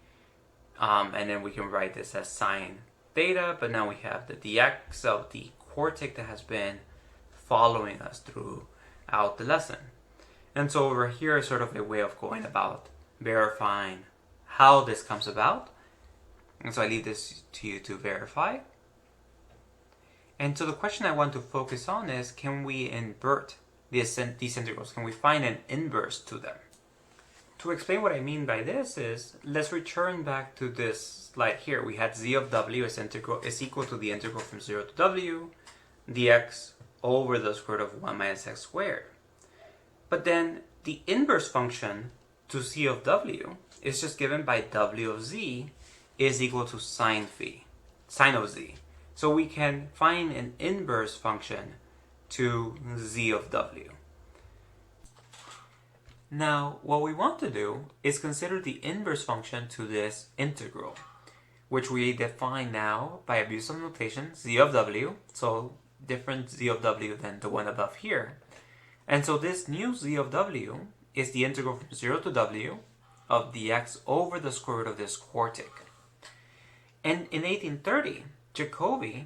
A: And then we can write this as sine theta, but now we have the dx of the quartic that has been following us throughout the lesson. And so over here is sort of a way of going about verifying how this comes about. And so I leave this to you to verify. And so the question I want to focus on is, can we invert these integrals? Can we find an inverse to them? To explain what I mean by this is, let's return back to this slide here. We had z of w is equal to the integral from 0 to w dx over the square root of 1 minus x squared. But then the inverse function to z of w is just given by w of z is equal to sine of z. So we can find an inverse function to z of w. Now, what we want to do is consider the inverse function to this integral, which we define now by abuse of notation, z of w, so different z of w than the one above here. And so this new z of w is the integral from 0 to w of dx over the square root of this quartic. And in 1830, Jacobi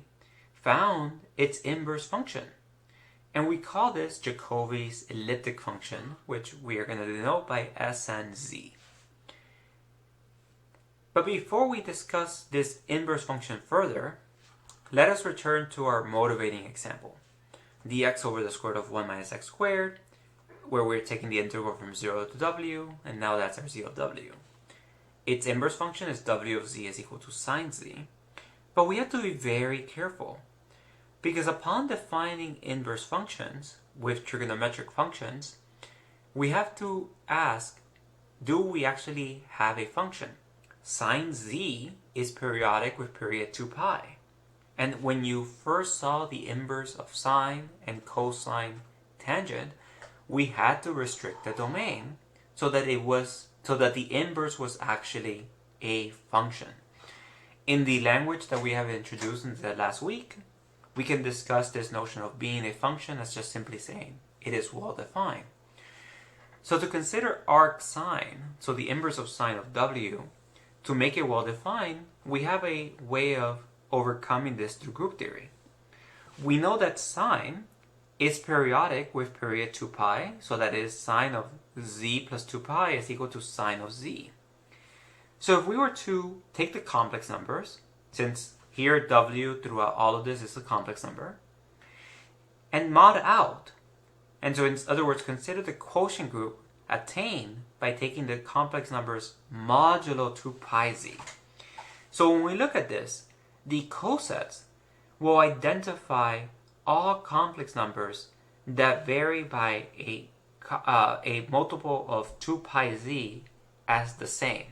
A: found its inverse function. And we call this Jacobi's elliptic function, which we are going to denote by SNZ. But before we discuss this inverse function further, let us return to our motivating example. Dx over the square root of 1 minus x squared, where we're taking the integral from 0 to w, and now that's our z of w. Its inverse function is w of z is equal to sine z, but we have to be very careful, because upon defining inverse functions with trigonometric functions, we have to ask, do we actually have a function? Sine z is periodic with period 2 pi. And when you first saw the inverse of sine and cosine tangent, we had to restrict the domain so that the inverse was actually a function. In the language that we have introduced in the last week, we can discuss this notion of being a function as just simply saying it is well defined. So to consider arc sine, so the inverse of sine of w, to make it well defined, we have a way of overcoming this through group theory. We know that sine is periodic with period 2 pi, so that is sine of z plus 2 pi is equal to sine of z. So if we were to take the complex numbers, since here w throughout all of this is a complex number, and mod out, and so in other words, consider the quotient group attained by taking the complex numbers modulo 2 pi z. So when we look at this, the cosets will identify all complex numbers that vary by a multiple of 2 pi z as the same.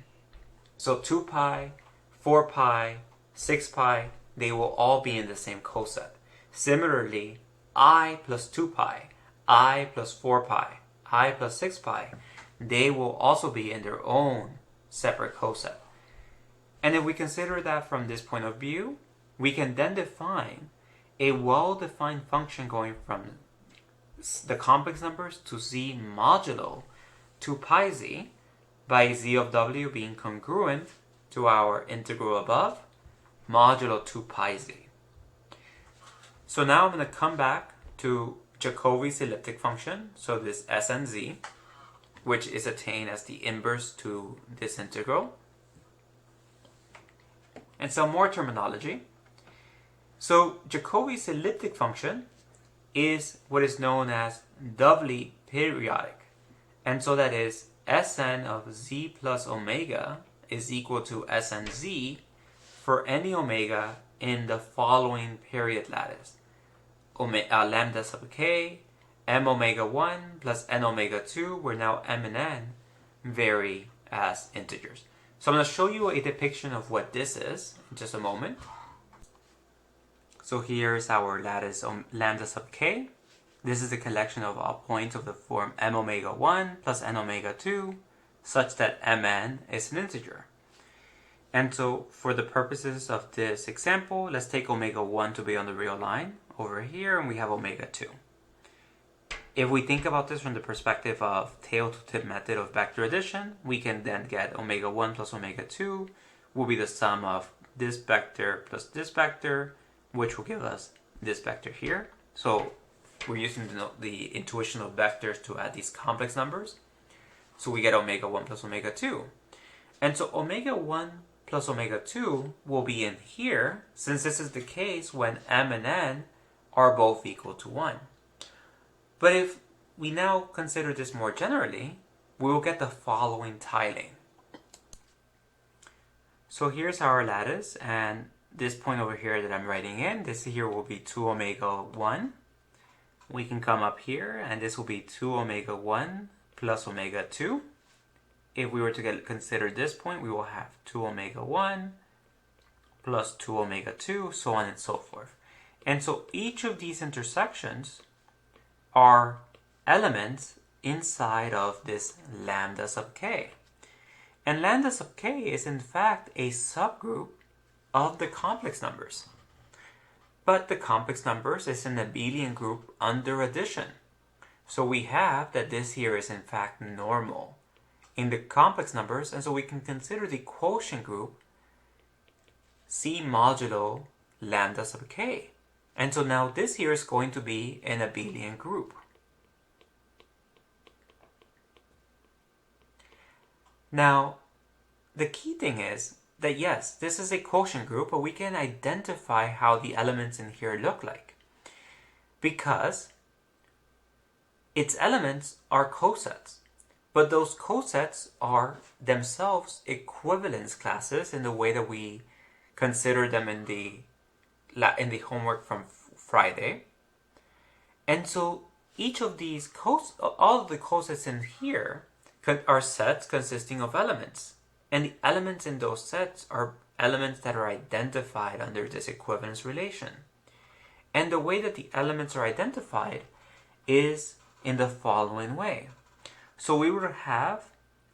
A: So 2 pi, 4 pi, 6 pi, they will all be in the same coset. Similarly, I plus 2 pi, I plus 4 pi, I plus 6 pi, they will also be in their own separate coset. And if we consider that from this point of view, we can then define a well-defined function going from the complex numbers to z modulo 2 pi z by z of w being congruent to our integral above, modulo 2 pi z. So now I'm going to come back to Jacobi's elliptic function, so this SNZ, which is attained as the inverse to this integral. And some more terminology. So Jacobi's elliptic function is what is known as doubly periodic. And so that is Sn of z plus omega is equal to Snz for any omega in the following period lattice. Lambda sub k, m omega 1 plus n omega 2, where now m and n vary as integers. So I'm going to show you a depiction of what this is in just a moment. So here's our lattice lambda sub k. This is the collection of all points of the form m omega 1 plus n omega 2, such that mn is an integer. And so for the purposes of this example, let's take omega 1 to be on the real line over here, and we have omega 2. If we think about this from the perspective of tail-to-tip method of vector addition, we can then get omega 1 plus omega 2 will be the sum of this vector plus this vector, which will give us this vector here. So we're using the intuition of vectors to add these complex numbers. So we get omega 1 plus omega 2. And so omega 1 plus omega 2 will be in here, since this is the case when m and n are both equal to 1. But if we now consider this more generally, we will get the following tiling. So here's our lattice, and this point over here that I'm writing in, this here will be 2 omega 1. We can come up here, and this will be 2 omega 1 plus omega 2. If we were to consider this point, we will have 2 omega 1 plus 2 omega 2, so on and so forth. And so each of these intersections are elements inside of this lambda sub k. And lambda sub k is in fact a subgroup of the complex numbers. But the complex numbers is an abelian group under addition. So we have that this here is in fact normal in the complex numbers, and so we can consider the quotient group C modulo lambda sub k. And so now this here is going to be an abelian group. Now, the key thing is that yes, this is a quotient group, but we can identify how the elements in here look like. Because its elements are cosets, but those cosets are themselves equivalence classes in the way that we consider them in the homework from Friday. And so each of these all of the cosets in here are sets consisting of elements. And the elements in those sets are elements that are identified under this equivalence relation. And the way that the elements are identified is in the following way. So we would have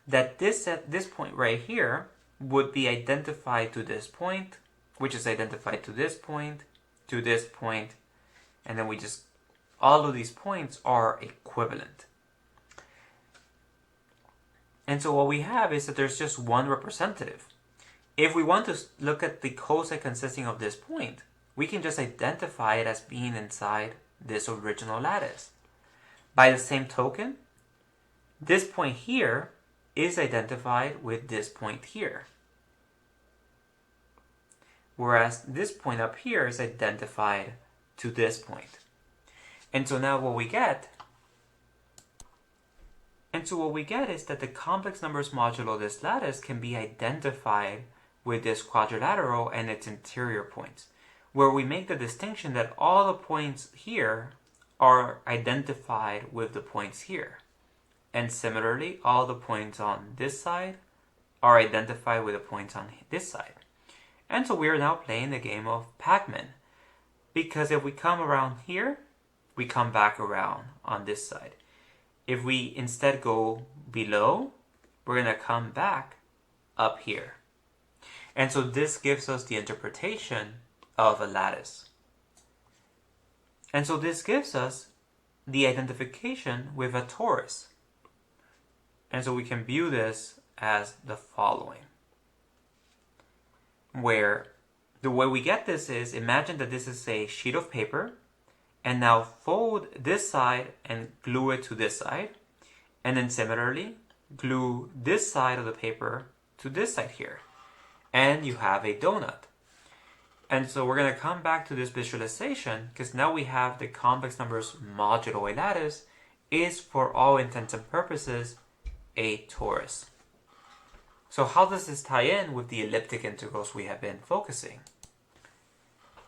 A: that this point right here would be identified to this point, which is identified to this point, and then all of these points are equivalent. And so what we have is that there's just one representative. If we want to look at the coset consisting of this point, we can just identify it as being inside this original lattice. By the same token, this point here is identified with this point here. Whereas this point up here is identified to this point. And so now what we get is that the complex numbers modulo this lattice can be identified with this quadrilateral and its interior points, where we make the distinction that all the points here are identified with the points here. And similarly, all the points on this side are identified with the points on this side. And so we are now playing the game of Pac-Man, because if we come around here, we come back around on this side. If we instead go below, we're going to come back up here. And so this gives us the interpretation of a lattice. And so this gives us the identification with a torus. And so we can view this as the following. Where the way we get this is, imagine that this is a sheet of paper, and now fold this side and glue it to this side. And then similarly, glue this side of the paper to this side here. And you have a donut. And so we're going to come back to this visualization, because now we have the complex numbers modulo a lattice is, for all intents and purposes, a torus. So how does this tie in with the elliptic integrals we have been focusing?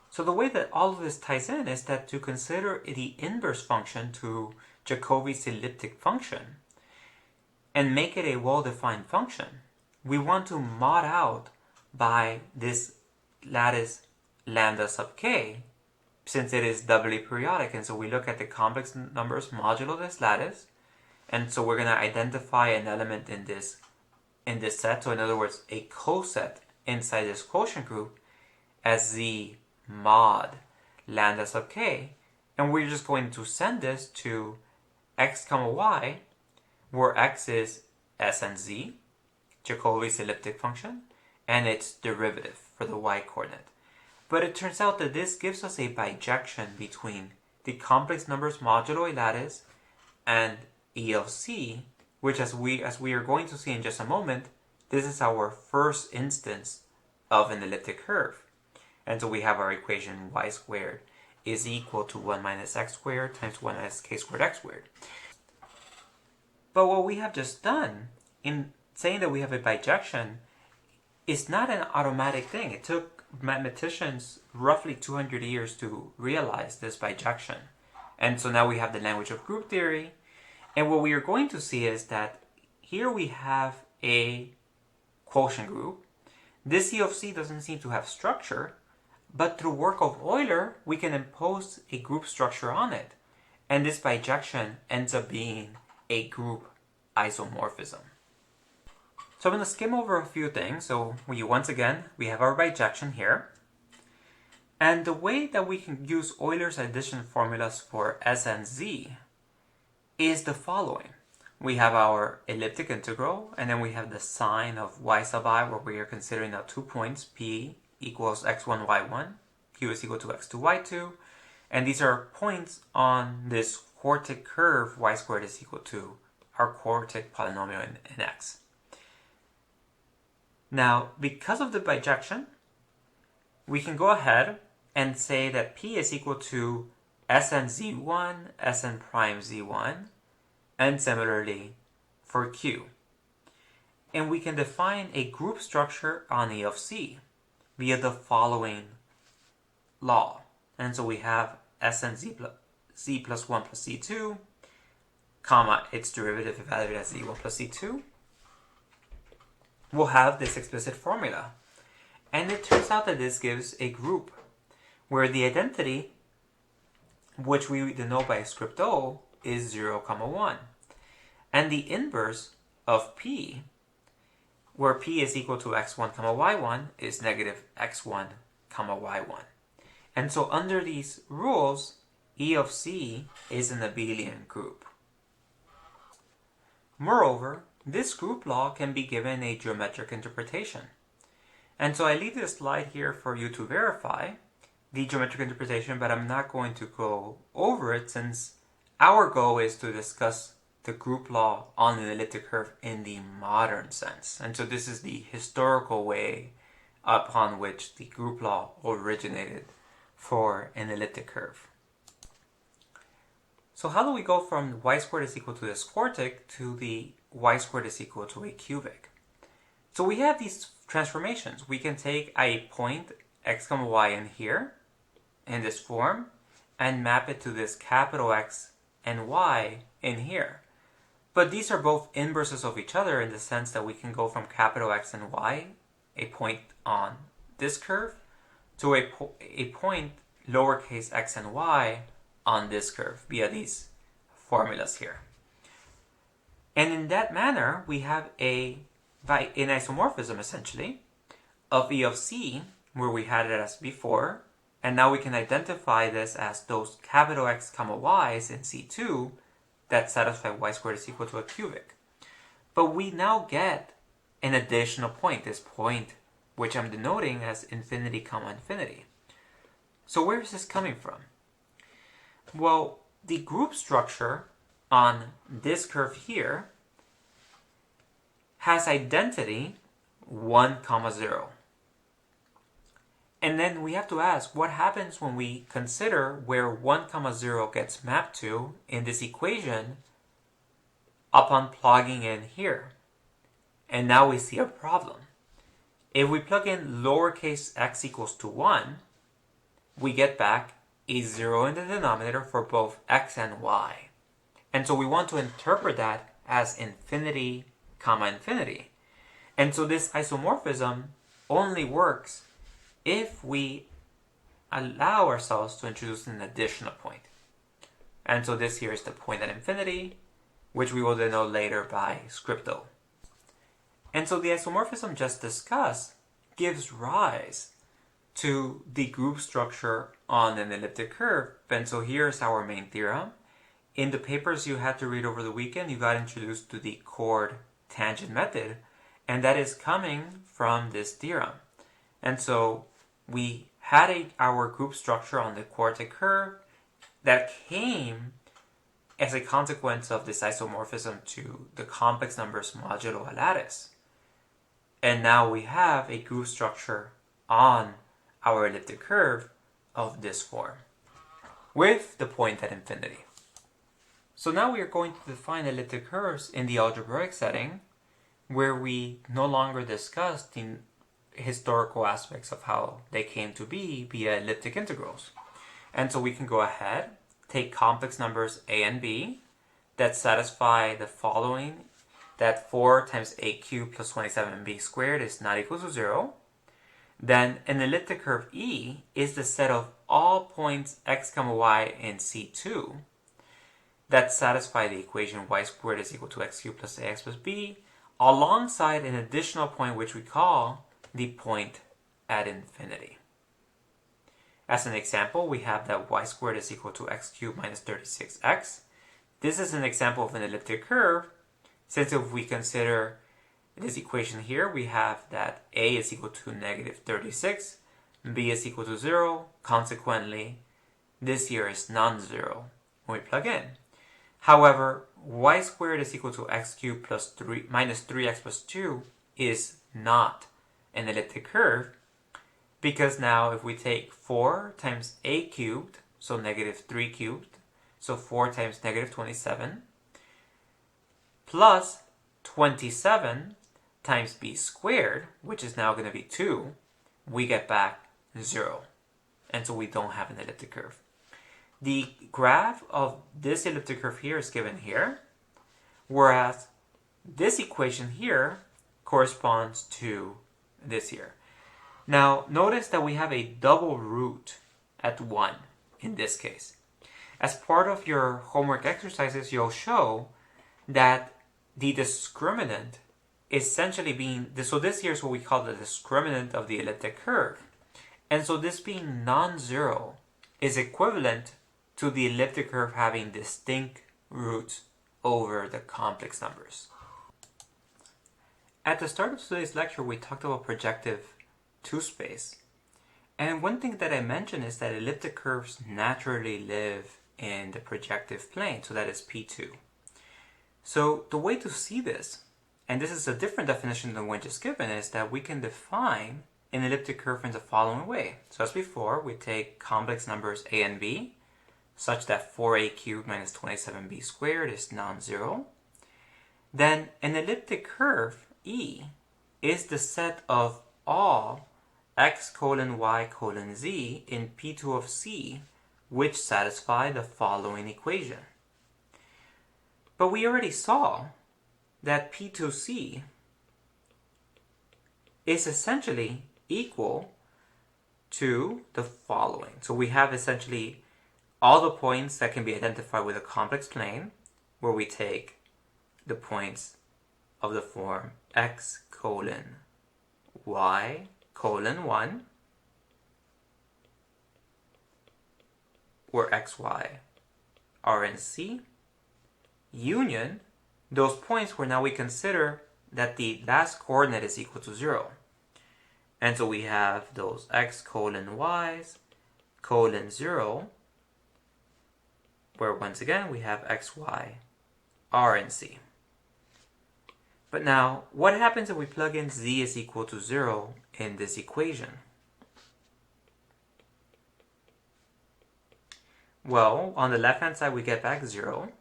A: So the way that all of this ties in is that to consider the inverse function to Jacobi's elliptic function and make it a well-defined function, we want to mod out by this lattice lambda sub k, since it is doubly periodic. And so we look at the complex numbers modulo this lattice, and so we're going to identify an element in this set, so in other words a coset inside this quotient group, as the mod lambda sub k, and we're just going to send this to x comma y, where x is s and z, Jacobi's elliptic function, and its derivative for the y coordinate. But it turns out that this gives us a bijection between the complex numbers modulo a lattice and E of c, which as we are going to see in just a moment, this is our first instance of an elliptic curve. And so we have our equation y squared is equal to 1 minus x squared times 1 minus k squared x squared. But what we have just done in saying that we have a bijection is not an automatic thing. It took mathematicians roughly 200 years to realize this bijection. And so now we have the language of group theory. And what we are going to see is that here we have a quotient group. This E of c doesn't seem to have structure, but through work of Euler, we can impose a group structure on it. And this bijection ends up being a group isomorphism. So I'm going to skim over a few things. So once again, we have our bijection here. And the way that we can use Euler's addition formulas for S and Z is the following. We have our elliptic integral, and then we have the sine of y sub I, where we are considering now 2 points, P equals x1, y1, q is equal to x2, y2, and these are points on this quartic curve y squared is equal to our quartic polynomial in x. Now, because of the bijection, we can go ahead and say that p is equal to Sn z1, Sn prime z1, and similarly for q. And we can define a group structure on E of c via the following law. And so we have Sn z plus 1 plus c2, comma, its derivative evaluated as z1 plus c2. We'll have this explicit formula. And it turns out that this gives a group where the identity, which we denote by script O, is 0, 1. And the inverse of p, where p is equal to x1, y1, is negative x1, y1. And so under these rules, E of c is an abelian group. Moreover, this group law can be given a geometric interpretation. And so I leave this slide here for you to verify the geometric interpretation, but I'm not going to go over it since our goal is to discuss the group law on an elliptic curve in the modern sense. And so this is the historical way upon which the group law originated for an elliptic curve. So how do we go from y squared is equal to this quartic to the y squared is equal to a cubic? So we have these transformations. We can take a point x, y in here, in this form, and map it to this capital X and y in here. But these are both inverses of each other in the sense that we can go from capital X and y, a point on this curve, to a point lowercase x and y on this curve via these formulas here. And in that manner, we have an isomorphism essentially of E of c, where we had it as before, and now we can identify this as those capital X, y's in C2 that satisfy y squared is equal to a cubic. But we now get an additional point, this point which I'm denoting as infinity, infinity. So where is this coming from? Well, the group structure on this curve here has identity 1, 0. And then we have to ask, what happens when we consider where 1, 0 gets mapped to in this equation upon plugging in here? And now we see a problem. If we plug in lowercase x equals to 1, we get back a 0 in the denominator for both x and y. And so we want to interpret that as infinity, infinity. And so this isomorphism only works if we allow ourselves to introduce an additional point. And so this here is the point at infinity, which we will denote later by script O. And so the isomorphism just discussed gives rise to the group structure on an elliptic curve. And so here's our main theorem. In the papers you had to read over the weekend, you got introduced to the chord tangent method, and that is coming from this theorem. And so we had our group structure on the quartic curve that came as a consequence of this isomorphism to the complex numbers modulo a lattice. And now we have a group structure on our elliptic curve of this form, with the point at infinity. So now we are going to define elliptic curves in the algebraic setting, where we no longer discuss the historical aspects of how they came to be via elliptic integrals. And so we can go ahead, take complex numbers a and b that satisfy the following, that 4 times a cubed plus 27b squared is not equal to 0. Then an elliptic curve E is the set of all points x, y in C2 that satisfy the equation y squared is equal to x cubed plus ax plus b, alongside an additional point which we call the point at infinity. As an example, we have that y squared is equal to x cubed minus 36x. This is an example of an elliptic curve, since if we consider this equation here, we have that a is equal to negative 36, b is equal to 0. Consequently, this here is non-zero when we plug in. However, y squared is equal to x cubed plus 3 minus 3x plus 2 is not an elliptic curve, because now if we take 4 times a cubed, so negative 3 cubed, so 4 times negative 27, plus 27 times b squared, which is now going to be 2, we get back 0. And so we don't have an elliptic curve. The graph of this elliptic curve here is given here, whereas this equation here corresponds to this here. Now, notice that we have a double root at 1 in this case. As part of your homework exercises, you'll show that the discriminant essentially being, so this here is what we call the discriminant of the elliptic curve. And so this being non-zero is equivalent to the elliptic curve having distinct roots over the complex numbers. At the start of today's lecture, we talked about projective two-space. And one thing that I mentioned is that elliptic curves naturally live in the projective plane, so that is P2. So the way to see this, and this is a different definition than one just given, is that we can define an elliptic curve in the following way. So as before, we take complex numbers a and b, such that 4a cubed minus 27b squared is non-zero. Then an elliptic curve, E, is the set of all x colon y colon z in P2 of C, which satisfy the following equation. But we already saw that P2C is essentially equal to the following. So we have essentially all the points that can be identified with a complex plane, where we take the points of the form x colon y colon 1, where xy are in C, union those points where now we consider that the last coordinate is equal to 0. And so we have those x colon y's colon 0, where once again we have xy are in C. But now, what happens if we plug in z is equal to 0 in this equation? Well, on the left-hand side we get back 0.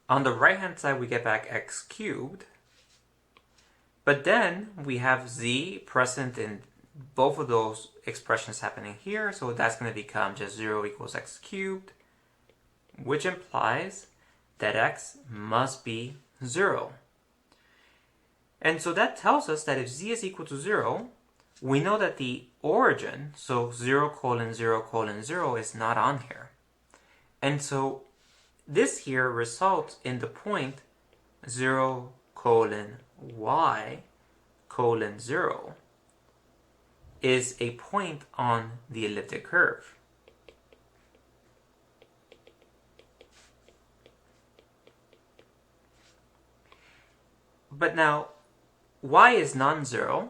A: On the right-hand side we get back x cubed. But then we have z present in both of those expressions happening here, so that's going to become just 0 equals x cubed, which implies that x must be 0. And so that tells us that if z is equal to 0, we know that the origin, so 0 colon 0 colon 0, is not on here. And so this here results in the point 0 colon y colon 0 is a point on the elliptic curve. But now, y is non-zero.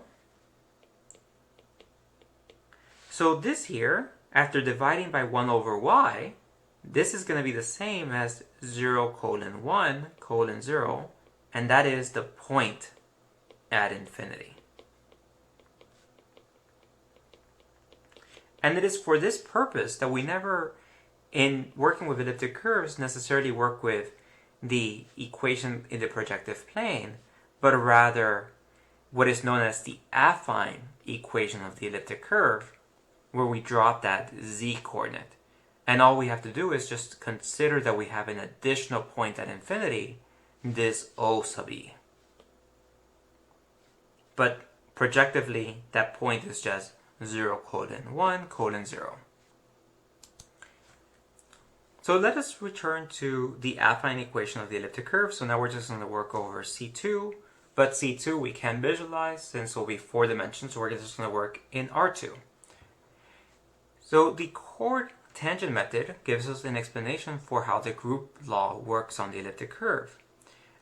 A: So this here, after dividing by 1 over y, this is going to be the same as 0 colon 1 colon 0, and that is the point at infinity. And it is for this purpose that we never, in working with elliptic curves, necessarily work with the equation in the projective plane, but rather what is known as the affine equation of the elliptic curve, where we drop that z coordinate. And all we have to do is just consider that we have an additional point at infinity, this O sub e. But projectively, that point is just 0 colon 1 colon 0. So let us return to the affine equation of the elliptic curve. So now we're just going to work over C2, but C2 we can visualize since it will be 4 dimensions, so we're just going to work in R2. So the chord tangent method gives us an explanation for how the group law works on the elliptic curve.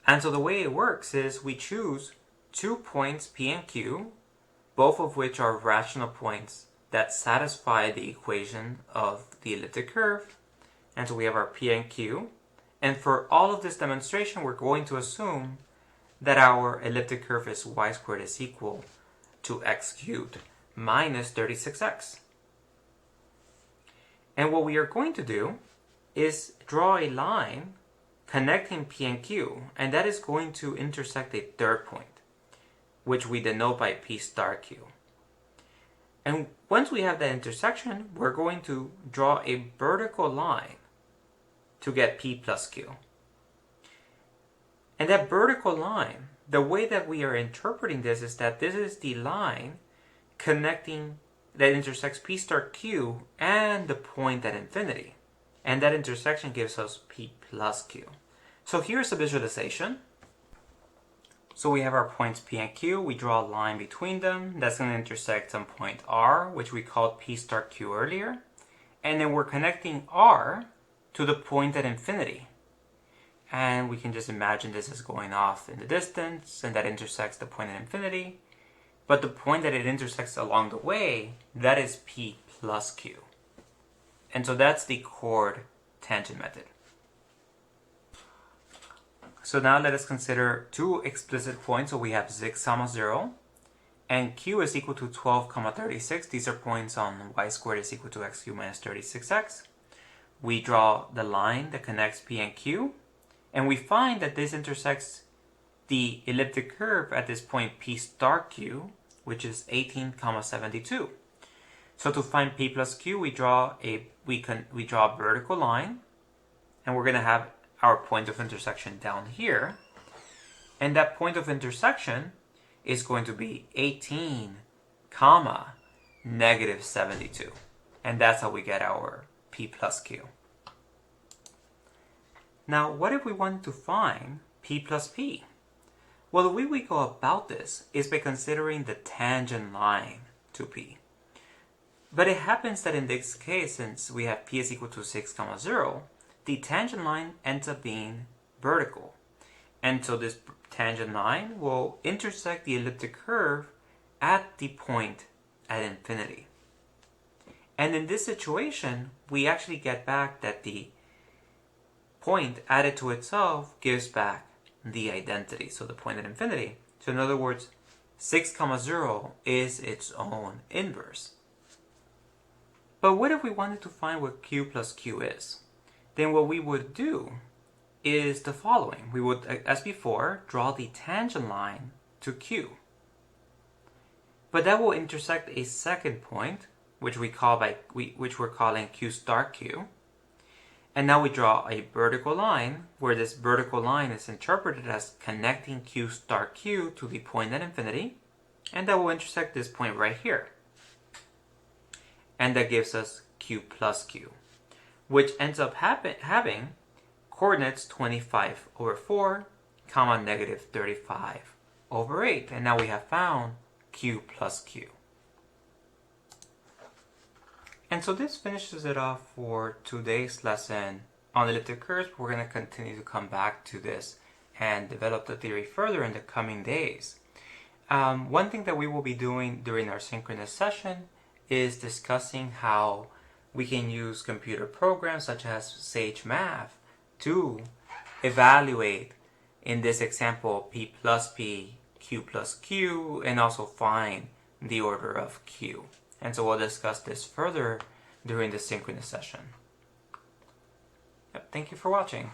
A: And so the way it works is we choose 2 points P and Q, both of which are rational points that satisfy the equation of the elliptic curve. And so we have our P and Q. And for all of this demonstration, we're going to assume that our elliptic curve is y squared is equal to x cubed minus 36x. And what we are going to do is draw a line connecting P and Q, and that is going to intersect a third point, which we denote by P star Q. And once we have that intersection, we're going to draw a vertical line to get P plus Q. And that vertical line, the way that we are interpreting this is that this is the line connecting that intersects P star Q and the point at infinity. And that intersection gives us P plus Q. So here's a visualization. So we have our points P and Q. We draw a line between them. That's going to intersect some point R, which we called P star Q earlier. And then we're connecting R to the point at infinity. And we can just imagine this is going off in the distance, and that intersects the point at infinity. But the point that it intersects along the way, that is P plus Q. And so that's the chord tangent method. So now let us consider two explicit points. So we have 6, 0, and Q is equal to 12, 36. These are points on y squared is equal to x cubed minus 36x. We draw the line that connects P and Q, and we find that this intersects the elliptic curve at this point P star Q, which is 18, 72. So to find P plus Q, we draw a vertical line, and we're going to have our point of intersection down here. And that point of intersection is going to be 18, negative 72. And that's how we get our P plus Q. Now, what if we wanted to find P plus P? Well, the way we go about this is by considering the tangent line to P. But it happens that in this case, since we have P is equal to 6, 0, the tangent line ends up being vertical. And so this tangent line will intersect the elliptic curve at the point at infinity. And in this situation, we actually get back that the point added to itself gives back the identity, so the point at infinity. So in other words, 6, 0 is its own inverse. But what if we wanted to find what Q plus Q is? Then what we would do is the following. We would, as before, draw the tangent line to Q. But that will intersect a second point, which we're calling Q star Q. And now we draw a vertical line, where this vertical line is interpreted as connecting Q star Q to the point at infinity. And that will intersect this point right here. And that gives us Q plus Q, which ends up having coordinates 25 over 4, negative 35 over 8. And now we have found Q plus Q. And so this finishes it off for today's lesson on elliptic curves. We're going to continue to come back to this and develop the theory further in the coming days. One thing that we will be doing during our synchronous session is discussing how we can use computer programs such as Sage Math to evaluate, in this example, P plus P, Q plus Q, and also find the order of Q. And so we'll discuss this further during the synchronous session. Thank you for watching.